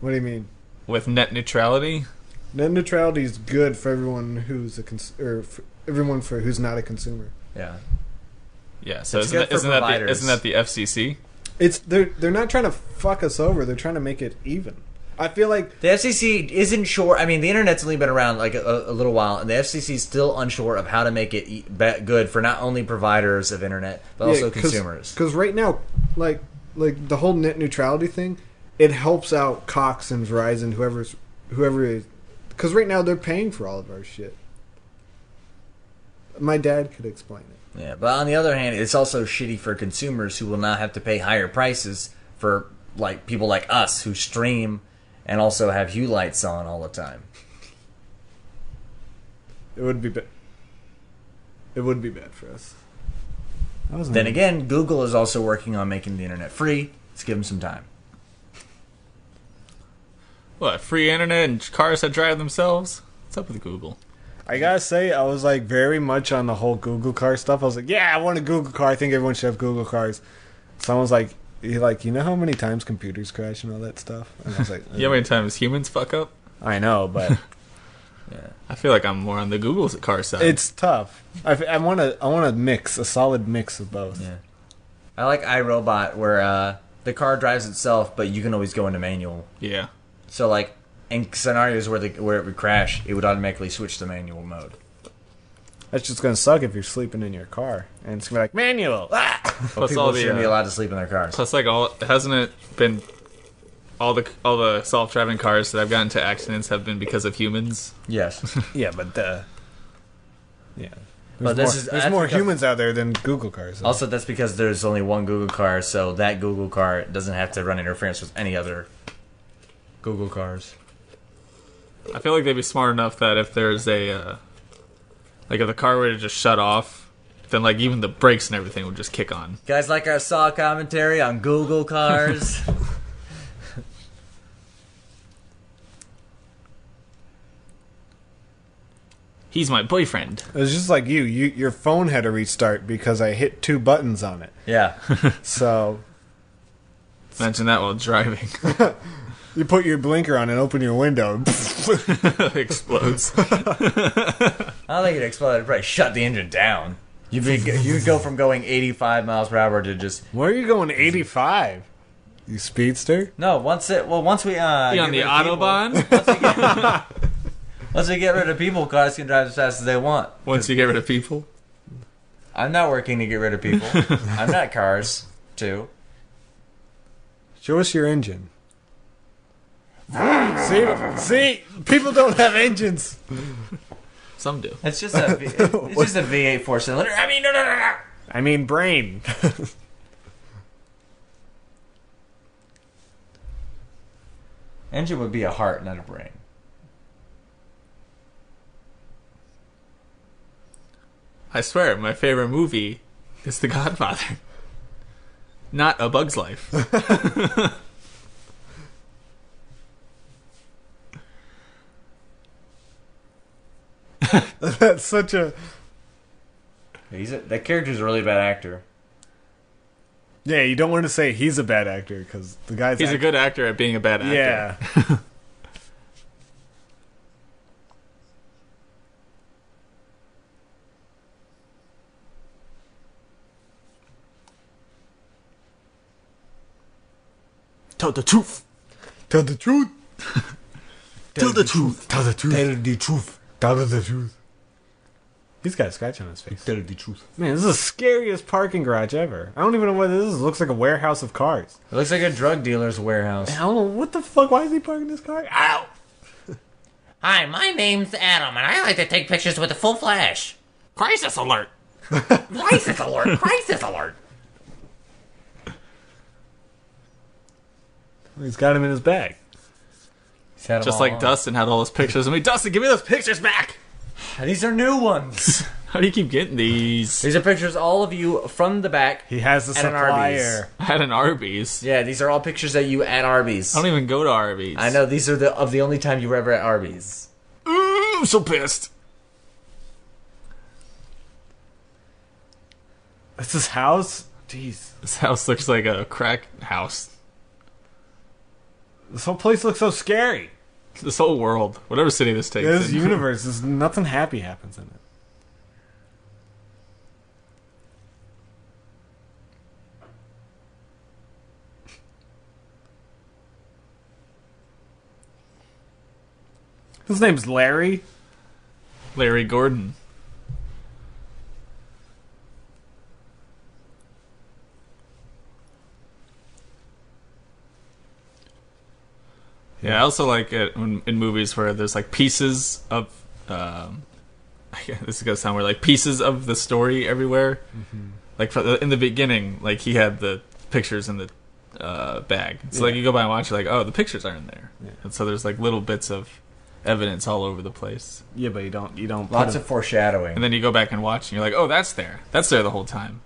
S1: What do you mean?
S2: With net neutrality?
S1: Net neutrality is good for everyone who's for everyone who's not a consumer.
S3: Yeah,
S2: Yeah. So
S3: It's
S2: isn't
S3: good
S2: that,
S3: for
S2: isn't that the
S3: providers.
S2: isn't that the FCC?
S1: It's they're not trying to fuck us over. They're trying to make it even. I feel like
S3: the FCC isn't sure. I mean, the internet's only been around like a little while, and the FCC is still unsure of how to make it good for not only providers of internet but also consumers.
S1: Because right now, like the whole net neutrality thing, it helps out Cox and Verizon, whoever is. Because right now they're paying for all of our shit. My dad could explain it.
S3: Yeah, but on the other hand, it's also shitty for consumers who will now have to pay higher prices for like people like us who stream and also have hue lights on all the time.
S1: It would be bad. It would be bad for us.
S3: Then again, Google is also working on making the internet free. Let's give them some time.
S2: What, free internet and cars that drive themselves? What's up with Google?
S1: I gotta say, I was like very much on the whole Google car stuff. I was like, yeah, I want a Google car. I think everyone should have Google cars. Someone's like, you know how many times computers crash and all that stuff? And I was like,
S2: You know how many times humans fuck up?
S1: I know, but
S3: Yeah.
S2: I feel like I'm more on the Google car side.
S1: it's tough. I want a mix, a solid mix of both.
S3: Yeah. I like iRobot where the car drives itself, but you can always go into manual.
S2: Yeah.
S3: So like in scenarios where it would crash, it would automatically switch to manual mode.
S1: That's just gonna suck if you're sleeping in your car and it's gonna be like manual. Ah!
S3: But people shouldn't be allowed to sleep in their cars.
S2: Plus, like, hasn't it been all the self-driving cars that have gotten into accidents have been because of humans?
S3: Yes.
S1: Yeah, but yeah.
S3: But
S1: There's
S3: that's
S1: more
S3: because-
S1: humans out there than Google cars. So.
S3: Also, that's because there's only one Google car, so that Google car doesn't have to run interference with any other Google cars.
S2: I feel like they'd be smart enough that if there's a like if the car were to just shut off, then like even the brakes and everything would just kick on.
S3: Guys, like our Saw commentary on Google cars.
S2: He's my boyfriend.
S1: It was just like your phone had to restart because I hit 2 buttons on it.
S3: Yeah.
S1: So
S2: Imagine that while driving.
S1: you put your blinker on and open your window.
S2: It explodes.
S3: I don't think it exploded. It'd probably shut the engine down. You'd go from going 85 miles per hour to just...
S1: Where are you going 85? You speedster?
S3: No, once we...
S2: Be on the Autobahn.
S3: Once we get rid of people, cars can drive as fast as they want.
S2: Once you get rid of people.
S3: I'm not working to get rid of people. I'm not cars, too.
S1: Show us your engine. See, people don't have engines.
S2: Some do.
S3: It's just a V8 4-cylinder. I mean, no.
S1: I mean, brain.
S3: Engine would be a heart, not a brain.
S2: I swear, my favorite movie is The Godfather. Not A Bug's Life.
S1: That's such a...
S3: That character's a really bad actor.
S1: Yeah, you don't want to say he's a bad actor because the guy's...
S2: He's a good actor at being a bad actor.
S1: Yeah.
S2: Tell the truth.
S1: Tell the truth.
S2: Tell the truth.
S1: Tell the truth.
S3: Tell the truth.
S1: Tell the truth. He's got a scratch on his face.
S3: Tell the truth.
S1: Man, this is the scariest parking garage ever. I don't even know what this is. It looks like a warehouse of cars.
S3: It looks like a drug dealer's warehouse.
S1: I don't know. What the fuck? Why is he parking this car? Ow!
S6: Hi, my name's Adam, and I like to take pictures with a full flash.
S2: Crisis alert.
S6: Crisis alert! Crisis alert!
S1: He's got him in his bag.
S3: He's had 'em
S2: Just
S3: all
S2: like
S3: on.
S2: Dustin had all those pictures. I mean, Dustin, give me those pictures back.
S3: These are new ones.
S2: How do you keep getting these?
S3: These are pictures, all of you, from the back.
S1: He has the
S3: At an Arby's.
S1: supplier.
S2: I had an Arby's.
S3: Yeah, these are all pictures that you at Arby's.
S2: I don't even go to Arby's.
S3: I know, these are the only time you were ever at Arby's.
S2: Ooh, I'm so pissed.
S1: That's his house? Jeez.
S2: This house looks like a crack house.
S1: This whole place looks so scary.
S2: This whole world, whatever city this takes.
S1: This
S2: in.
S1: universe, there's nothing happy happens in it. His name's Larry.
S2: Larry Gordon. Yeah, I also like it in movies where there's like pieces of. This is gonna sound weird, like pieces of the story everywhere. Mm-hmm. Like in the beginning, like he had the pictures in the bag. So like you go by and watch, you're like, oh, the pictures are in there, and so there's like little bits of evidence all over the place.
S1: Yeah, but you don't.
S3: Lots of foreshadowing.
S2: And then you go back and watch, and you're like, oh, that's there. That's there the whole time.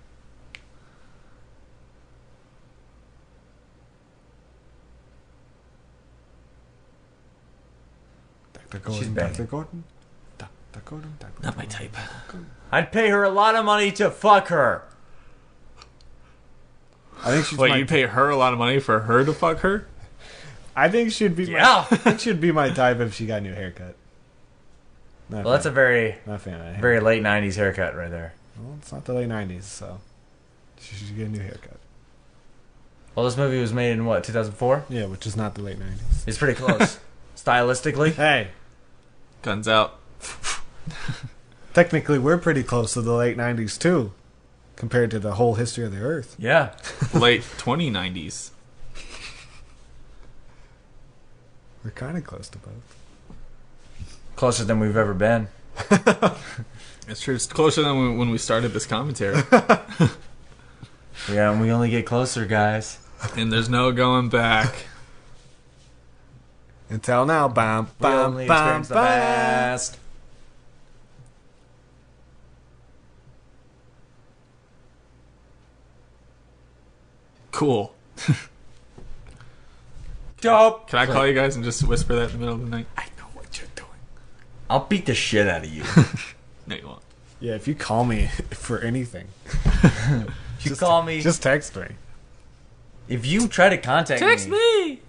S3: She's banging.
S1: Dr. Gordon. Dr. Gordon. Dr.
S2: Not my type.
S3: I'd pay her a lot of money to fuck her.
S1: I think she's
S2: Wait,
S1: my,
S2: you pay her a lot of money for her to fuck her?
S1: I think she'd be.
S3: Yeah.
S1: I think she'd be my type if she got a new haircut. Not
S3: Well, that's a very,
S1: not a fan of that hair.
S3: very late 90s haircut right there.
S1: Well, it's not the late '90s, so she should get a new haircut.
S3: Well, this movie was made in, what, 2004?
S1: Yeah, which is not the late '90s.
S3: It's pretty close. stylistically.
S1: Hey,
S2: Guns out.
S1: technically we're pretty close to the late 90s too, compared to the whole history of the Earth.
S3: Yeah.
S2: Late 2090s.
S1: We're kind of close to both.
S3: Closer than we've ever been.
S2: It's true. It's closer than when we started this commentary.
S3: Yeah, and we only get closer, guys.
S2: And there's no going back.
S1: Until now, bam,
S3: We
S1: bam,
S3: only
S1: bam,
S3: experience the
S1: bam.
S3: past.
S2: Cool.
S3: Dope.
S2: Can I call you guys and just whisper that in the middle of the night? I know what you're doing.
S3: I'll beat the shit out of you.
S2: No, you won't.
S1: Yeah, if you call me for anything,
S3: If you call me,
S1: just text me.
S3: if you try to contact
S2: me!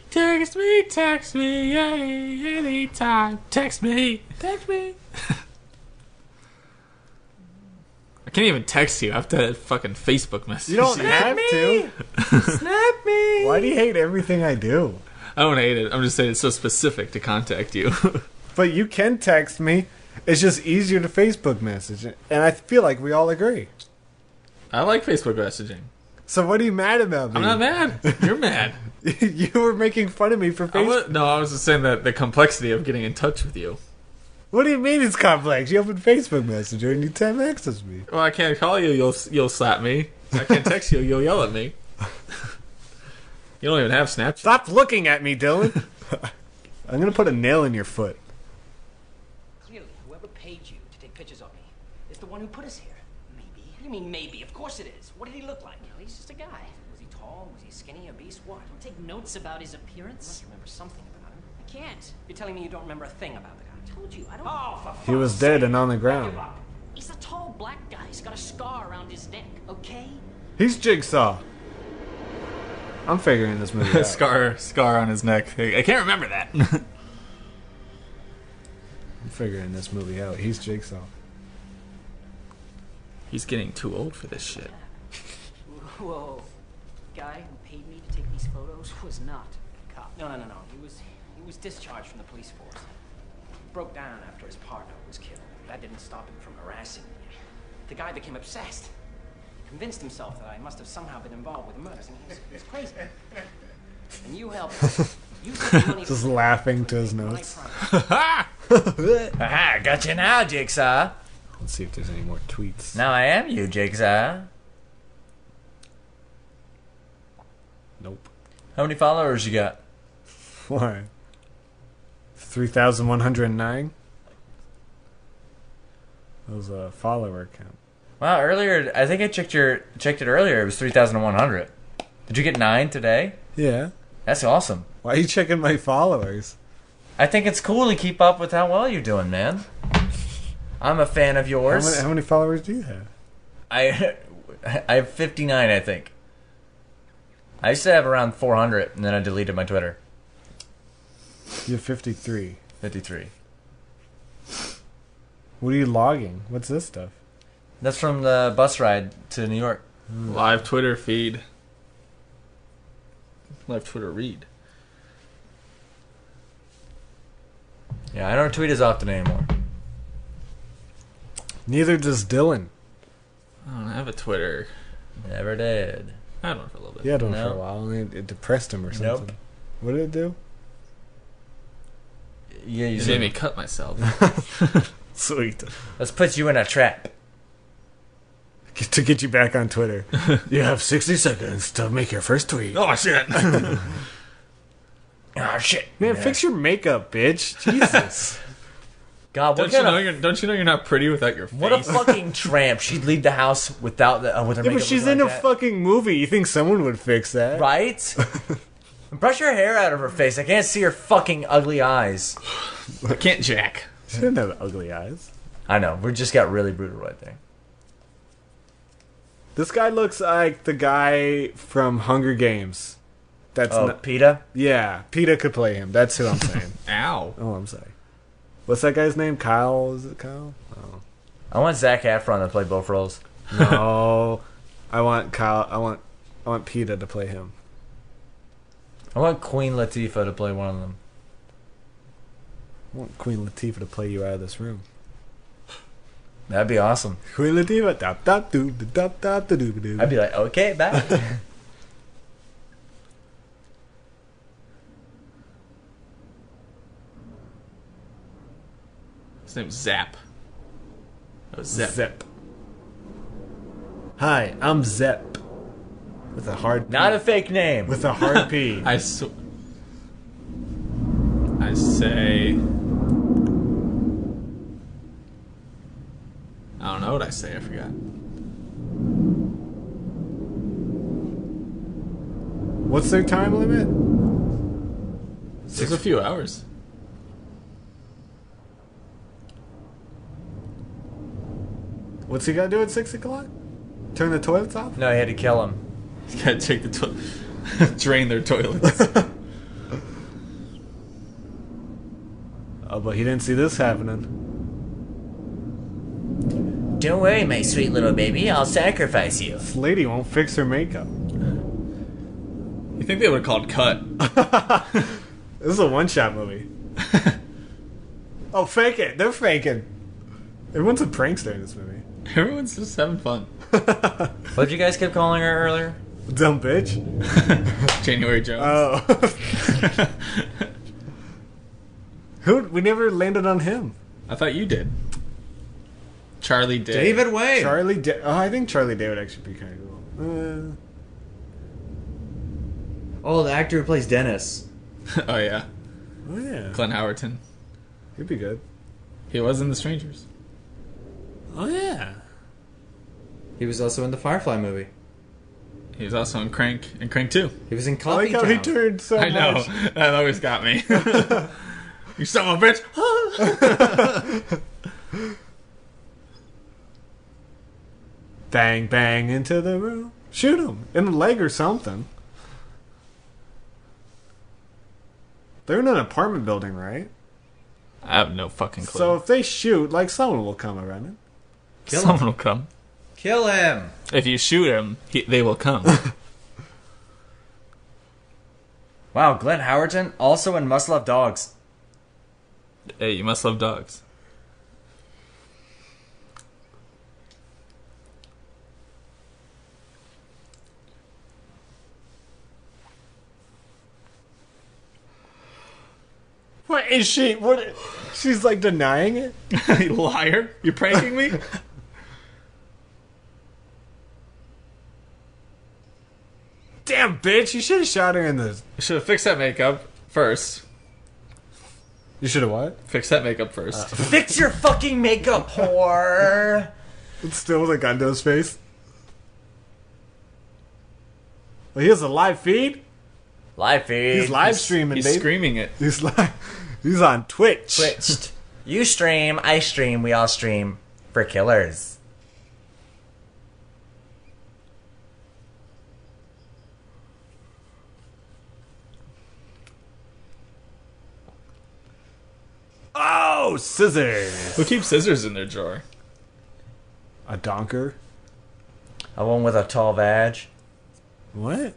S2: Text me! Text me! Anytime. Text me! Text me! I can't even text you. I have to fucking Facebook message
S1: You don't have to.
S3: Snap me.
S1: Why do you hate everything I do?
S2: I don't hate it. I'm just saying it's so specific to contact you.
S1: But you can text me. It's just easier to Facebook message. And I feel like we all agree.
S2: I like Facebook messaging.
S1: So what are you mad about me?
S2: I'm not mad. You're mad.
S1: You were making fun of me for Facebook.
S2: I was just saying that the complexity of getting in touch with you.
S1: What do you mean it's complex? You open Facebook Messenger and you text me.
S2: Well, I can't call you. You'll slap me. I can't text you. You'll yell at me. You don't even have Snapchat.
S1: Stop looking at me, Dylan. I'm going to put a nail in your foot.
S4: Clearly, whoever paid you to take pictures of me is the one who put us here. Maybe. What do you mean maybe? Of course it is. What did he look like? Well, he's just a guy. Was he tall? Was he skinny? Obese? What? Don't take notes about his appearance. You must remember something about him. I can't. You're telling me you don't remember a thing about the guy. I told you. I don't. Oh, for
S1: He was dead and on the ground.
S4: He's a tall black guy. He's got a scar around his neck. Okay.
S1: He's Jigsaw. I'm figuring this movie out.
S2: Scar on his neck. I can't remember that.
S1: I'm figuring this movie out. He's Jigsaw.
S2: He's getting too old for this shit.
S4: Whoa. The guy who paid me to take these photos was not a cop. No. He was discharged from the police force. He broke down after his partner was killed. That didn't stop him from harassing me. The guy became obsessed. He convinced himself that I must have somehow been involved with the murders. And he was crazy. And you helped. You took the money
S1: Just
S4: from
S1: laughing to his
S4: my
S1: notes.
S4: pride.
S3: Aha, got you now, Jigsaw.
S1: Let's see if there's any more tweets.
S3: Now I am you, Jigsaw.
S1: Nope.
S3: How many followers you got?
S1: Why? 3,109? That was a follower count.
S3: Wow, earlier, I think I checked it earlier. It was 3,100. Did you get 9 today?
S1: Yeah.
S3: That's awesome.
S1: Why are you checking my followers?
S3: I think it's cool to keep up with how well you're doing, man. I'm a fan of yours.
S1: How many followers do you have?
S3: I have 59, I think. I used to have around 400, and then I deleted my Twitter.
S1: You have 53.
S3: 53.
S1: What are you logging? What's this stuff?
S3: That's from the bus ride to New York.
S2: Live Twitter feed. Live Twitter read.
S3: Yeah, I don't tweet as often anymore.
S1: Neither does Dylan.
S2: I don't have a Twitter.
S3: Never did.
S2: I had one for a little bit.
S1: He had one
S3: No.
S1: for a while, and it depressed him or something.
S3: Nope.
S1: What did it do?
S3: Yeah, you
S2: It
S3: see.
S2: made me cut myself.
S1: Sweet.
S3: Let's put you in a trap.
S1: To get you back on Twitter. You have 60 seconds to make your first tweet.
S2: Oh shit!
S3: Oh shit,
S1: Man, fix your makeup, bitch. Jesus.
S3: God, what
S2: don't
S3: kind
S2: you know you're not pretty without your face?
S3: What a fucking tramp! She'd leave the house without with her
S1: Yeah,
S3: makeup.
S1: but she's
S3: looking
S1: in a
S3: like that.
S1: fucking movie. You think someone would fix that?
S3: Right? Brush her hair out of her face. I can't see her fucking ugly eyes.
S2: I can't jack.
S1: She didn't have ugly eyes.
S3: I know. We just got really brutal right there.
S1: This guy looks like the guy from Hunger Games. That's
S3: Oh,
S1: not,
S3: PETA?
S1: yeah, PETA could play him. That's who I'm saying.
S2: Ow.
S1: Oh, I'm sorry. What's that guy's name? Kyle? Is it Kyle? Oh.
S3: I want Zac Efron to play both roles.
S1: No. I want Kyle. I want PETA to play him.
S3: I want Queen Latifah to play one of them.
S7: I want Queen Latifah to play you out of this room.
S3: That'd be awesome.
S7: Queen Latifah. Dop, dop, doo, dop, dop, doo, doo, doo.
S3: I'd be like, okay, bye.
S2: His name's Zap. Oh, Zep.
S7: Zep. Hi, I'm Zep. With a hard P.
S3: Not a fake name.
S7: With a hard P.
S2: I say. I don't know what I say. I forgot.
S7: What's their time limit?
S2: It's a few hours.
S7: What's he got to do at 6 o'clock? Turn the toilets off?
S3: No, he had to kill him.
S2: You gotta take the drain their toilets.
S7: Oh, but he didn't see this happening.
S6: Don't worry, my sweet little baby. I'll sacrifice you.
S7: This lady won't fix her makeup.
S2: You think they would have called cut?
S7: This is a one-shot movie. Oh, fake it. They're faking. Everyone's a prankster in this movie.
S2: Everyone's just having fun.
S3: What did you guys keep calling her earlier?
S7: Dumb bitch.
S2: January Jones.
S7: Oh. We never landed on him.
S2: I thought you did. Charlie did.
S3: David Wayne.
S7: I think Charlie Day would actually be kind of cool.
S3: Oh, the actor who plays Dennis.
S2: Oh yeah,
S7: Oh, yeah.
S2: Glenn Howerton.
S7: He'd be good.
S2: He was in The Strangers.
S7: Oh, yeah.
S3: He was also in the Firefly movie.
S2: He was also in Crank and Crank 2.
S3: He was in
S7: I
S3: Coffee
S7: like how he
S3: Town.
S7: turned so
S2: I know.
S7: much.
S2: That always got me. You son of a bitch.
S7: Bang, bang into the room. Shoot him in the leg or something. They're in an apartment building, right?
S2: I have no fucking clue.
S7: So if they shoot, like, someone will come around it.
S2: Someone will come.
S3: Kill him.
S2: If you shoot him, they will come.
S3: Wow, Glenn Howerton also in Must Love Dogs.
S2: Hey, you must love dogs.
S7: What is she? What? She's like denying it.
S2: You liar! You're pranking me.
S7: Damn, bitch! You should have shot her in the.
S2: You should have fixed that makeup first.
S7: You should have what?
S2: Fix that makeup first.
S3: Fix your fucking makeup, whore.
S7: It's still with a gun to his face. Well, he has a live feed.
S3: Live feed.
S7: He's live streaming,
S2: He's
S7: baby.
S2: screaming it.
S7: He's live. He's on Twitch.
S3: Twitched. You stream, I stream, we all stream for killers.
S7: Oh, scissors.
S2: Who keeps scissors in their drawer?
S7: A donker.
S3: A one with a tall vag.
S7: What?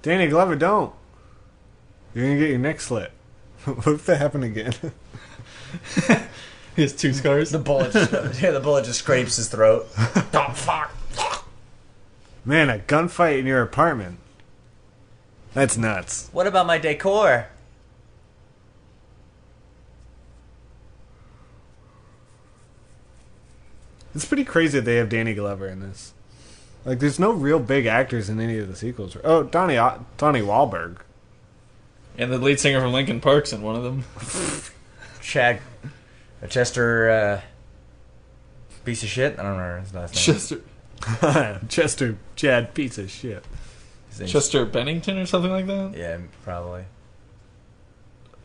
S7: Danny Glover, don't. You're gonna get your neck slit. What if that happened again?
S2: He has 2 scars.
S3: The bullet just scrapes his throat. Oh, fuck.
S7: Man, a gunfight in your apartment. That's nuts.
S3: What about my decor?
S7: It's pretty crazy that they have Danny Glover in this. Like, there's no real big actors in any of the sequels. Oh, Donnie Wahlberg.
S2: And the lead singer from Linkin Park's in one of them.
S3: Chester, piece of shit? I don't remember his last name.
S7: Chester Chad piece of shit.
S2: Chester Bennington or something like that?
S3: Yeah, probably.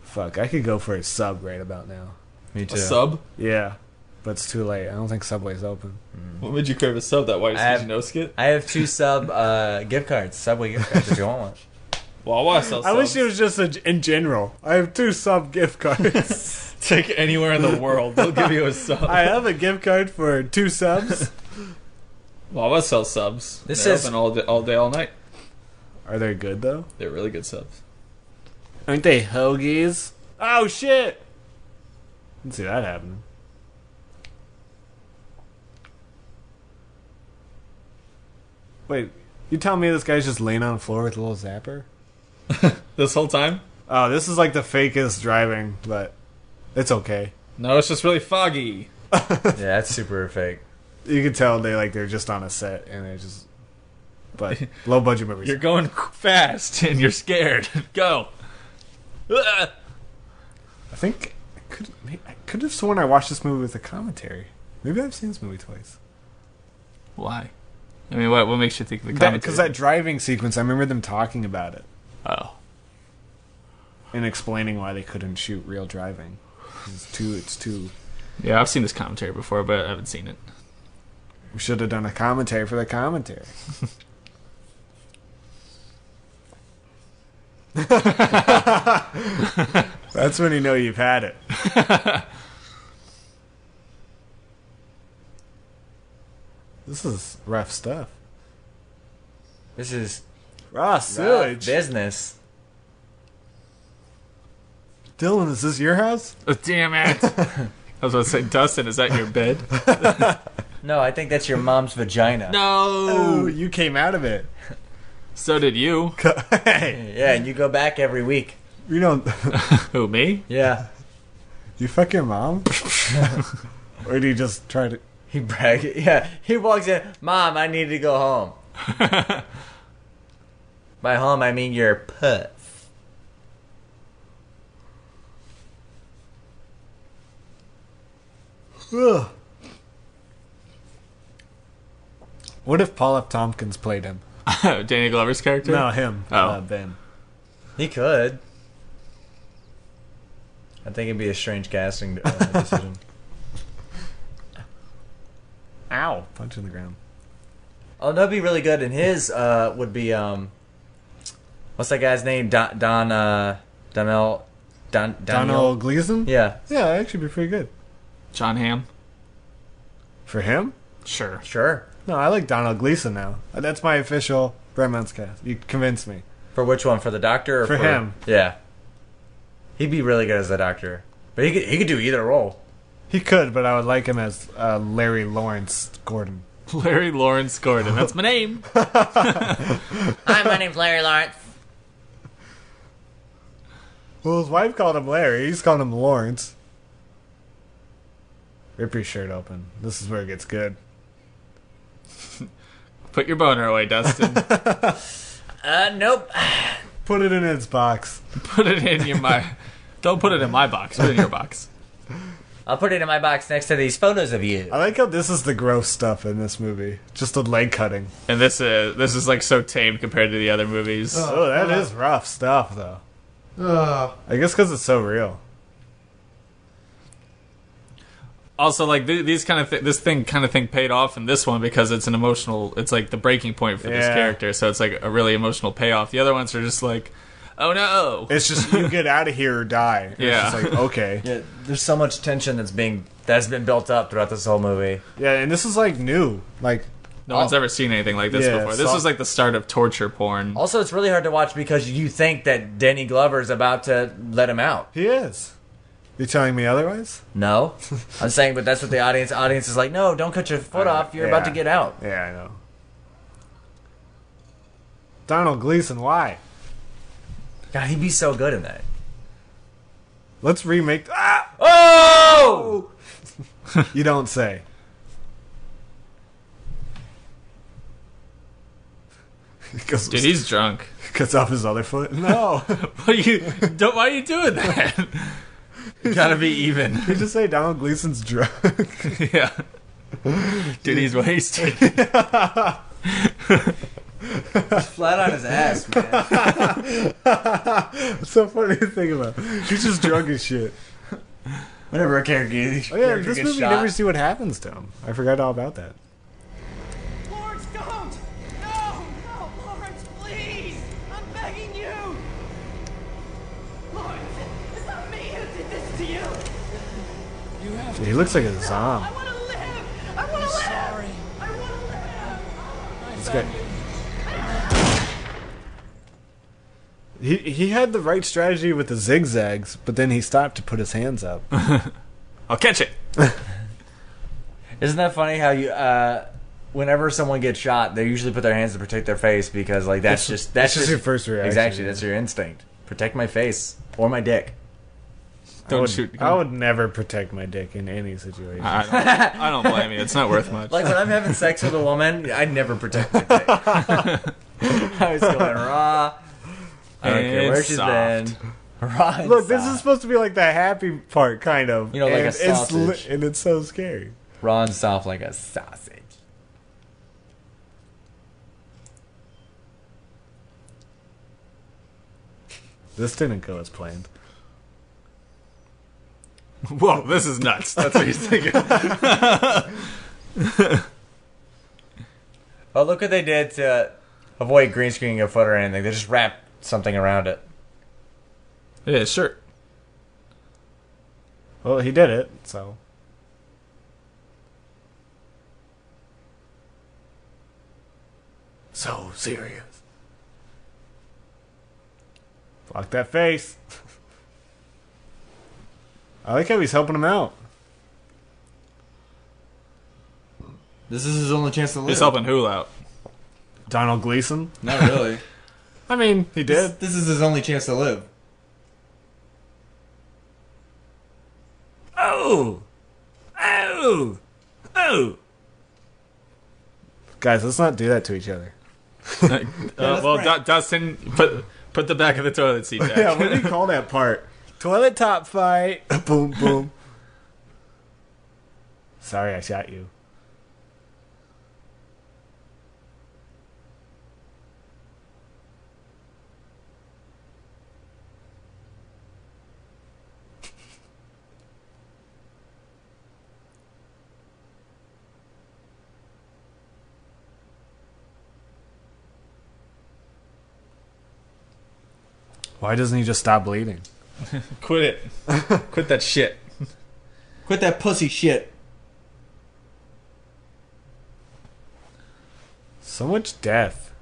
S7: Fuck, I could go for a sub right about now.
S3: Me too.
S2: A sub?
S7: Yeah, but it's too late. I don't think Subway's open.
S2: What made you crave a sub? That white no skit?
S3: I have 2 sub gift cards, Subway gift cards, if you want one.
S2: Wawa sells
S7: I wish
S2: subs.
S7: it was just in general. I have 2 sub gift cards.
S2: Take it anywhere in the world. They'll give you a sub.
S7: I have a gift card for 2 subs.
S2: Wawa sells subs.
S3: This
S2: They're
S3: is-
S2: open all day, all night.
S7: Are they good though?
S2: They're really good subs.
S7: Aren't they hoagies? Oh shit! Didn't see that happening. Wait, you tell me this guy's just laying on the floor with a little zapper?
S2: This whole time?
S7: Oh, this is like the fakest driving, but it's okay.
S2: No, it's just really foggy.
S3: Yeah, that's super fake.
S7: You can tell they're just on a set and they're just, but low budget movies.
S2: You're going fast and you're scared. Go.
S7: I think I could have sworn I watched this movie with a commentary. Maybe I've seen this movie twice.
S2: Why? I mean, what makes you think the commentary?
S7: Because that driving sequence, I remember them talking about it
S2: Oh.
S7: and explaining why they couldn't shoot real driving. It's too.
S2: Yeah, I've seen this commentary before, but I haven't seen it.
S7: We should have done a commentary for the commentary. That's when you know you've had it. This is rough stuff.
S3: This is
S7: Raw
S3: rough
S7: sewage.
S3: business.
S7: Dylan, is this your house?
S2: Oh, damn it! I was about to say, Dustin, is that your bed?
S3: No, I think that's your mom's vagina.
S7: Oh,
S2: No.
S7: you came out of it.
S2: So did you.
S7: Hey,
S3: Yeah, and you go back every week.
S7: you don't.
S2: Who, me?
S3: Yeah.
S7: You fuck your mom? Or do you just try to?
S3: He brag. Yeah, he walks in. Mom, I need to go home. By home, I mean your puss.
S7: Ugh. What if Paul F. Tompkins played him?
S2: Danny Glover's character?
S7: No, him.
S2: Oh.
S7: Ben.
S3: He could. I think it'd be a strange casting decision.
S7: Ow! Punch in the ground.
S3: Oh, that'd be really good. And his would be what's that guy's name? Donald
S7: Donald Gleason?
S3: Yeah,
S7: Yeah, that'd actually be pretty good.
S2: John Hamm?
S7: For him?
S2: Sure.
S3: sure.
S7: No, I like Donald Gleason now. That's my official Brett Mounts cast. You convinced me.
S3: For which one? For the Doctor? Or
S7: For him.
S3: Yeah. He'd be really good as the Doctor, but he could do either role.
S7: He could, but I would like him as Larry Lawrence Gordon.
S2: Larry Lawrence Gordon. That's my name.
S6: Hi, my name's Larry Lawrence.
S7: Well, his wife called him Larry. He's calling him Lawrence. Rip your shirt open. This is where it gets good.
S2: Put your boner away, Dustin.
S3: Nope.
S7: Put it in its box.
S2: Put it in Don't put it in my box. Put it in your box.
S3: I'll put it in my box next to these photos of you.
S7: I like how this is the gross stuff in this movie. Just the leg cutting.
S2: And this is like so tame compared to the other movies.
S7: Oh, that is rough stuff, though. I guess because it's so real.
S2: Also, like these kind of this thing paid off in this one because it's an emotional. It's like the breaking point for this
S7: Yeah.
S2: character, so it's like a really emotional payoff. The other ones are just like, oh no.
S7: It's just you get out of here or die.
S2: Yeah.
S7: It's just like, okay.
S3: Yeah, there's so much tension that's been built up throughout this whole movie.
S7: Yeah, and this is like new. Like,
S2: No one's ever seen anything like this
S7: Yeah,
S2: before. This
S7: so-
S2: was like the start of torture porn.
S3: Also, it's really hard to watch because you think that Danny Glover's about to let him out.
S7: he is. You telling me otherwise?
S3: No, I'm saying, but that's what the audience is like. No, don't cut your foot off. You're about to
S7: Yeah.
S3: get out.
S7: Yeah, I know. Donald Gleason, why?
S3: God, he'd be so good in that.
S7: Let's remake. Ah!
S3: Oh!
S7: You don't say. Because
S2: Dude, he's drunk.
S7: cuts off his other foot. No,
S2: Why are you doing that? You gotta be even.
S7: you just say Donald Gleason's drunk.
S2: Yeah. Dude, he's wasted.
S3: Flat on his ass, man.
S7: It's so funny to think about. He's just drunk as shit.
S3: Whenever a character,
S7: Oh yeah, this movie you never see what happens to him. I forgot all about that.
S4: Lawrence, don't! No! No, Lawrence, please! I'm begging you! Lawrence, it's not me who did this to you!
S7: He looks like a zombie.
S4: I want to live! I want to live! I want to live!
S7: It's good. He had the right strategy with the zigzags, but then he stopped to put his hands up.
S2: I'll catch it.
S3: Isn't that funny how you whenever someone gets shot, they usually put their hands to protect their face because like that's just
S7: your first reaction.
S3: Exactly, that's your instinct. Protect my face or my dick.
S2: Don't shoot.
S7: I would never protect my dick in any situation.
S2: I don't blame you. It's not worth much.
S3: Like when I'm having sex with a woman, I'd never protect my dick. I was going raw. I don't care where she's been. Raw and
S7: Look, this
S3: soft.
S7: is supposed to be like the happy part, kind of.
S3: You know, like
S7: and
S3: a sausage.
S7: and it's so scary.
S3: Raw and soft like a sausage.
S7: This didn't go as planned.
S2: Whoa, this is nuts. That's what he's thinking.
S3: Oh, look what they did to avoid green screening a foot or anything. They just wrapped something around it.
S2: Yeah, sure.
S7: Well, he did it, so. So serious. Block that face. I like how he's helping him out.
S3: This is his only chance to live.
S2: He's helping Hul out.
S7: Donald Gleason.
S3: Not really.
S7: I mean, he did.
S3: This is his only chance to live.
S7: Oh! Oh! Oh! Guys, let's not do that to each other.
S2: Well, Dustin, put the back of the toilet seat back.
S7: Yeah, what do you call that part? Toilet top fight. Boom, boom. Sorry, I shot you. Why doesn't he just stop bleeding?
S2: Quit it. Quit that shit.
S3: Quit that pussy shit.
S7: So much death.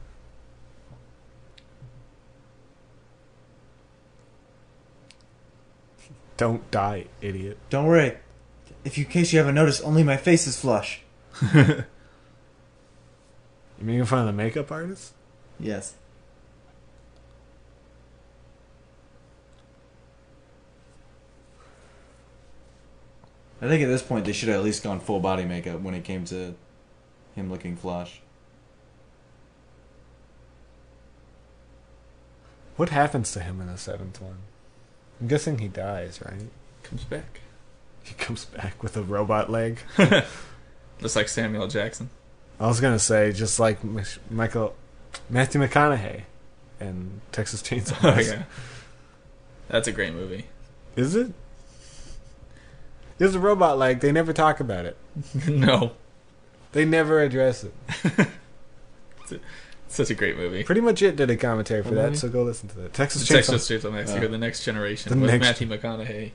S7: Don't die, idiot.
S3: Don't worry. In case you haven't noticed, only my face is flush.
S7: You making fun of the makeup artist?
S3: Yes. I think at this point they should have at least gone full body makeup when it came to him looking flush.
S7: What happens to him in the seventh one? I'm guessing he dies, right?
S2: Comes back.
S7: He comes back with a robot leg.
S2: Just like Samuel Jackson.
S7: I was gonna say just like Matthew McConaughey in Texas Chainsaw
S2: Oh,
S7: Massacre.
S2: yeah. That's a great movie.
S7: Is it? He has a robot leg. They never talk about it.
S2: No.
S7: They never address it.
S2: It's such a great movie.
S7: Pretty much it did a commentary for
S2: What
S7: that,
S2: movie?
S7: so go listen to that. Texas
S2: Texas
S7: Chainsaw.
S2: Chainsaw Massacre, The Next Generation,
S7: The
S2: with
S7: Next-
S2: Matthew McConaughey.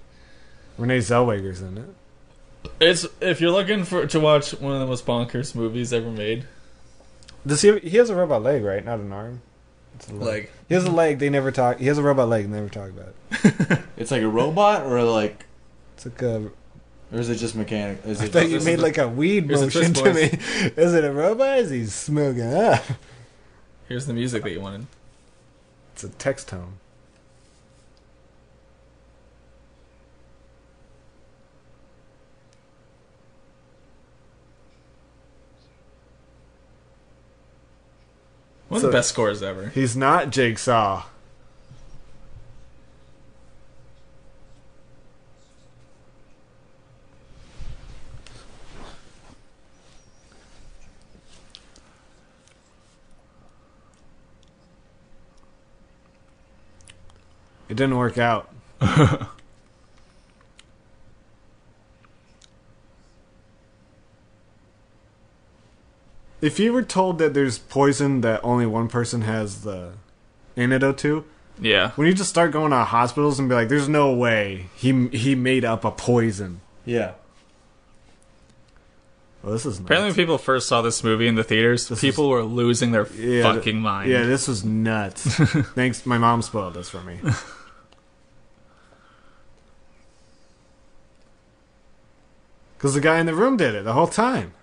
S7: Renee Zellweger's in it.
S2: It's if you're looking to watch one of the most bonkers movies ever made.
S7: Does he has a robot leg, right? Not an arm. It's a leg.
S2: Like
S7: He has a leg. They never talk. He has a robot leg. They never talk about it.
S3: It's like a robot, or like,
S7: It's like a.
S3: or is it just mechanic? Is
S7: I
S3: it
S7: thought you
S2: this
S7: made
S2: is
S7: like a weed
S2: here's the
S7: motion
S2: twist,
S7: to me. Is it a robot? Is he smoking up?
S2: here's the music that you wanted.
S7: It's a text tone.
S2: One of
S7: So-
S2: the best scores ever.
S7: He's not Jigsaw. It didn't work out. If you were told that there's poison that only one person has the antidote to,
S2: Yeah.
S7: when you just start going to hospitals and be like, "There's no way he made up a poison."
S3: Yeah.
S7: Oh, this is nuts.
S2: Apparently, when people first saw this movie in the theaters, people were losing their fucking mind.
S7: Yeah, this was nuts. Thanks, my mom spoiled this for me. Because the guy in the room did it the whole time.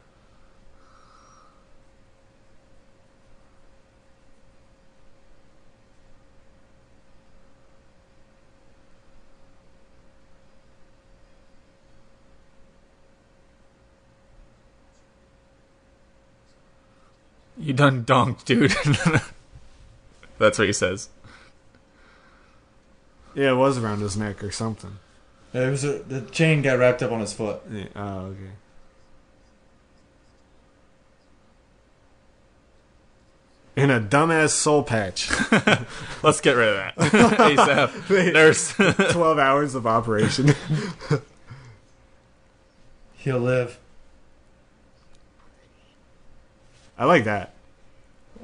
S2: You done donked, dude. That's what he says.
S7: Yeah, it was around his neck or something.
S3: There was the chain got wrapped up on his foot.
S7: Yeah. Oh, okay. In a dumbass soul patch.
S2: Let's get rid of that. ASAP. Nurse.
S7: 12 hours of operation.
S3: He'll live.
S7: I like that.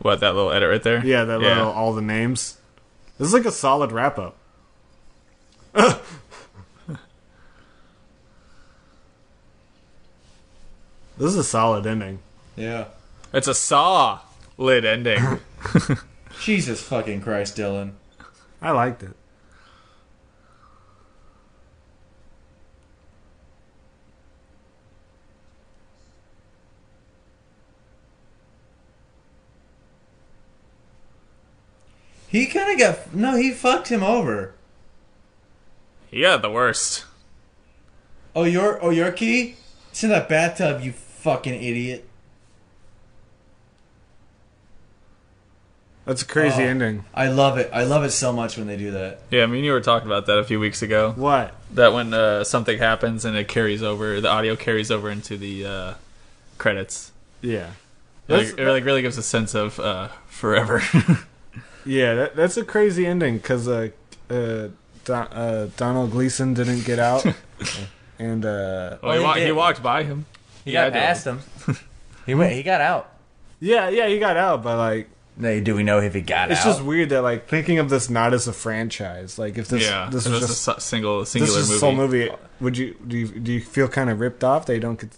S2: What, that little edit right there?
S7: Yeah, that little, all the names. This is like a solid wrap up. This is a solid ending.
S3: Yeah.
S2: It's a saw lid ending.
S3: Jesus fucking Christ, Dylan.
S7: I liked it.
S3: He kind of got... No, he fucked him over.
S2: Yeah, the worst.
S3: Oh, your key? It's in that bathtub, you fucking idiot.
S7: That's a crazy ending.
S3: I love it. I love it so much when they do that.
S2: Yeah, me and you were talking about that a few weeks ago.
S7: What?
S2: That when something happens and it carries over, the audio carries over into the credits.
S7: Yeah.
S2: It really gives a sense of forever.
S7: Yeah, that's a crazy ending because Donald Gleason didn't get out. And
S2: he walked by him.
S3: He got past him. He got out.
S7: Yeah, he got out, but like,
S3: No, do we know if he got out?
S7: it's just weird that like thinking of this not as a franchise. Like if this
S2: This was just a singular
S7: this is
S2: movie.
S7: a sole movie, do you feel kind of ripped off? They don't get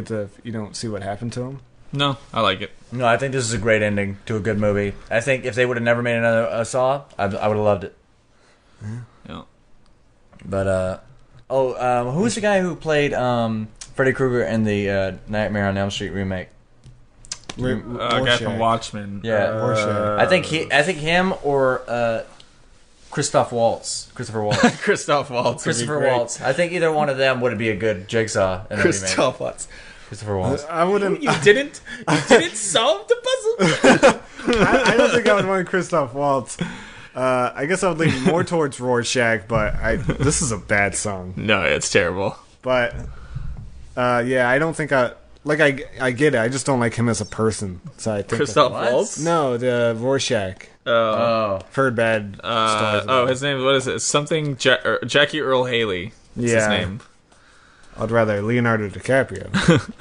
S7: to you don't see what happened to him.
S2: No, I like it.
S3: No, I think this is a great ending to a good movie. I think if they would have never made another Saw, I would have loved it.
S2: Yeah.
S3: But who was the guy who played Freddy Krueger in the Nightmare on Elm Street remake?
S2: Guy from Watchmen.
S3: Yeah, I think him or Christoph Waltz. Christopher Waltz.
S2: Christoph Waltz.
S3: Christopher Waltz. I think either one of them would be a good Jigsaw in a remake.
S2: Christoph Waltz.
S3: Christopher Waltz.
S7: I wouldn't.
S2: You didn't solve the puzzle.
S7: I don't think I would want Christoph Waltz. I guess I would lean more towards Rorschach, but this is a bad song.
S2: No, it's terrible.
S7: But yeah, I don't think I get it. I just don't like him as a person. So I think
S2: Christoph Waltz?
S7: No, the Rorschach.
S3: Oh.
S7: I've heard bad stories. about
S2: his name, what is it? Something Jackie Earl Haley. Is his name.
S7: I'd rather Leonardo DiCaprio.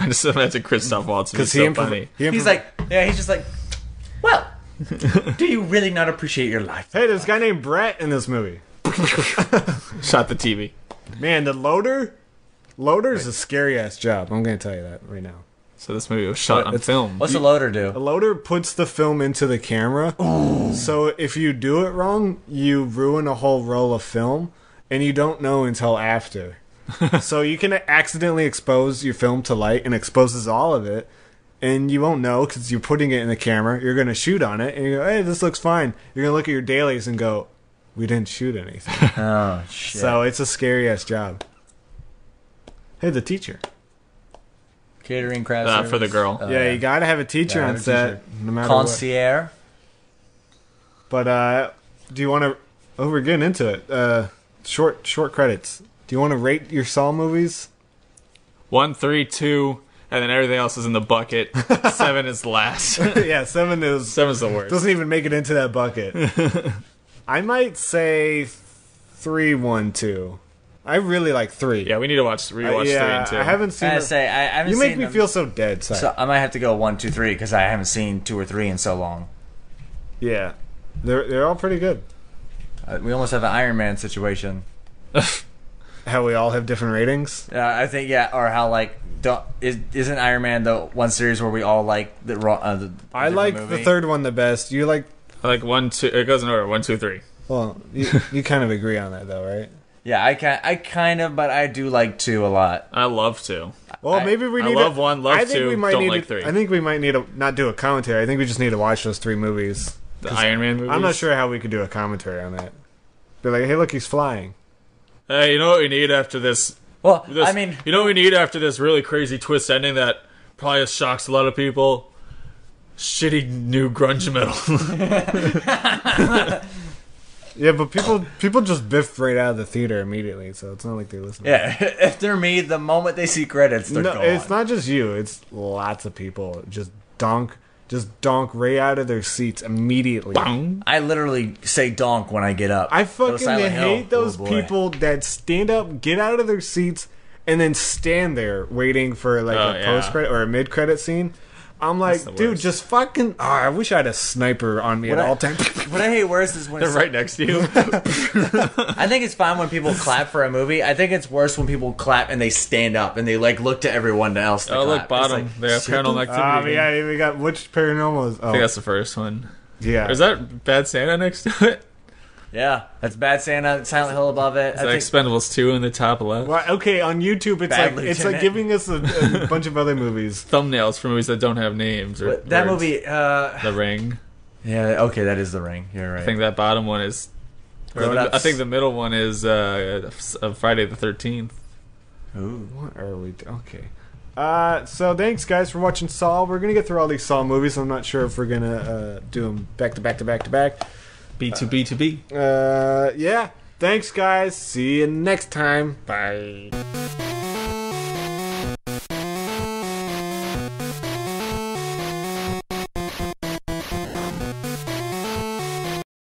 S2: I just imagine Christoph Waltz would be so funny.
S3: He's just like, well, do you really not appreciate your life?
S7: Hey, there's a guy named Brett in this movie.
S2: Shot the TV.
S7: Man, the loader's a scary ass job. I'm gonna tell you that right now.
S2: So this movie was shot on film.
S3: What's the loader do?
S7: A loader puts the film into the camera. Ooh. So if you do it wrong, you ruin a whole roll of film, and you don't know until after. So you can accidentally expose your film to light and exposes all of it, and you won't know because you're putting it in the camera. You're going to shoot on it, and you go, hey, this looks fine. You're going to look at your dailies and go, we didn't shoot anything.
S3: Oh, shit.
S7: So it's a scary-ass job. Hey, the teacher.
S3: Catering craft service.
S2: For the girl.
S7: Yeah, you got to have a teacher on set, no matter
S3: Concierge.
S7: what. But do you want to... Oh, we're getting into it. Short credits. Do you want to rate your Saw movies?
S2: 1, 3, 2, and then everything else is in the bucket. 7 is last.
S7: Yeah, 7 is...
S2: 7's the worst.
S7: Doesn't even make it into that bucket. I might say 3, 1, 2. I really like 3.
S2: Yeah, we need to rewatch 3 and 2.
S7: I haven't seen
S3: I
S7: them.
S3: say I haven't.
S7: You make
S3: seen
S7: me
S3: them.
S7: feel so dead. Sorry.
S3: So I might have to go 1, 2, 3 because I haven't seen 2 or 3 in so long.
S7: Yeah, they're all pretty good.
S3: We almost have an Iron Man situation.
S7: How we all have different ratings.
S3: I think or how like isn't Iron Man the one series where we all like the
S7: I like
S3: movie?
S7: the third one the best. You like?
S2: I like 1, 2. It goes in order. 1, 2, 3.
S7: Well, you kind of agree on that though, right?
S3: Yeah, I kind of, but I do like 2 a lot.
S2: I love 2.
S7: Well, maybe we need.
S2: I love 1, love 2.
S7: We might
S2: don't
S7: need
S2: like
S7: to,
S2: 3.
S7: I think we might need to not do a commentary. I think we just need to watch those 3 movies.
S2: The Iron Man movies.
S7: I'm not sure how we could do a commentary on that. Be like, hey, look, he's flying.
S2: Hey, you know what we need after this?
S3: Well,
S2: This,
S3: I mean,
S2: you know what we need after this really crazy twist ending that probably shocks a lot of people? Shitty new grunge metal.
S7: Yeah, but people just biffed right out of the theater immediately, so it's not like they're listening.
S3: yeah, if they're me, the moment they see credits, they're
S7: No,
S3: gone.
S7: it's not just you. It's lots of people just donk right out of their seats immediately.
S2: Bang.
S3: I literally say donk when I get up.
S7: I
S3: Those
S7: fucking
S3: Silent
S7: hate
S3: Hill.
S7: those
S3: Oh, boy.
S7: people that stand up, get out of their seats, and then stand there waiting for like
S2: Oh,
S7: a
S2: yeah.
S7: post credit or a mid credit scene. I'm like,
S2: the
S7: dude,
S2: worst.
S7: just fucking. Oh, I wish I had a sniper on me at all times.
S3: What I hate worse is when
S2: They're
S3: it's
S2: right next to you.
S3: I think it's fine when people clap for a movie. I think it's worse when people clap and they stand up and they like look to everyone else. To
S2: Oh,
S3: clap.
S2: look,
S3: It's
S2: bottom.
S3: like,
S2: They have
S3: shit.
S2: Paranormal Activity.
S7: Yeah, we got which paranormal is?
S2: I
S7: Oh,
S2: think that's the first one.
S7: yeah.
S2: Or is that Bad Santa next to it?
S3: Yeah, that's Bad Santa, Silent Hill above it.
S2: Is that Expendables 2 in the top left?
S7: Well, okay, on YouTube, it's
S3: Bad
S7: like
S3: Lieutenant.
S7: giving us a bunch of other movies.
S2: Thumbnails for movies that don't have names. Or
S3: that
S2: words.
S3: movie.
S2: The Ring.
S3: Yeah, okay, that is The Ring. You're right.
S2: I think that bottom one is.
S3: Grown-ups.
S2: I think the middle one is Friday the 13th.
S3: Ooh.
S7: What are we? Okay. So thanks guys for watching Saw. We're gonna get through all these Saw movies. I'm not sure if we're gonna do them back to back to back to back.
S2: B2B2B.
S7: Yeah. Thanks guys. See you next time. Bye.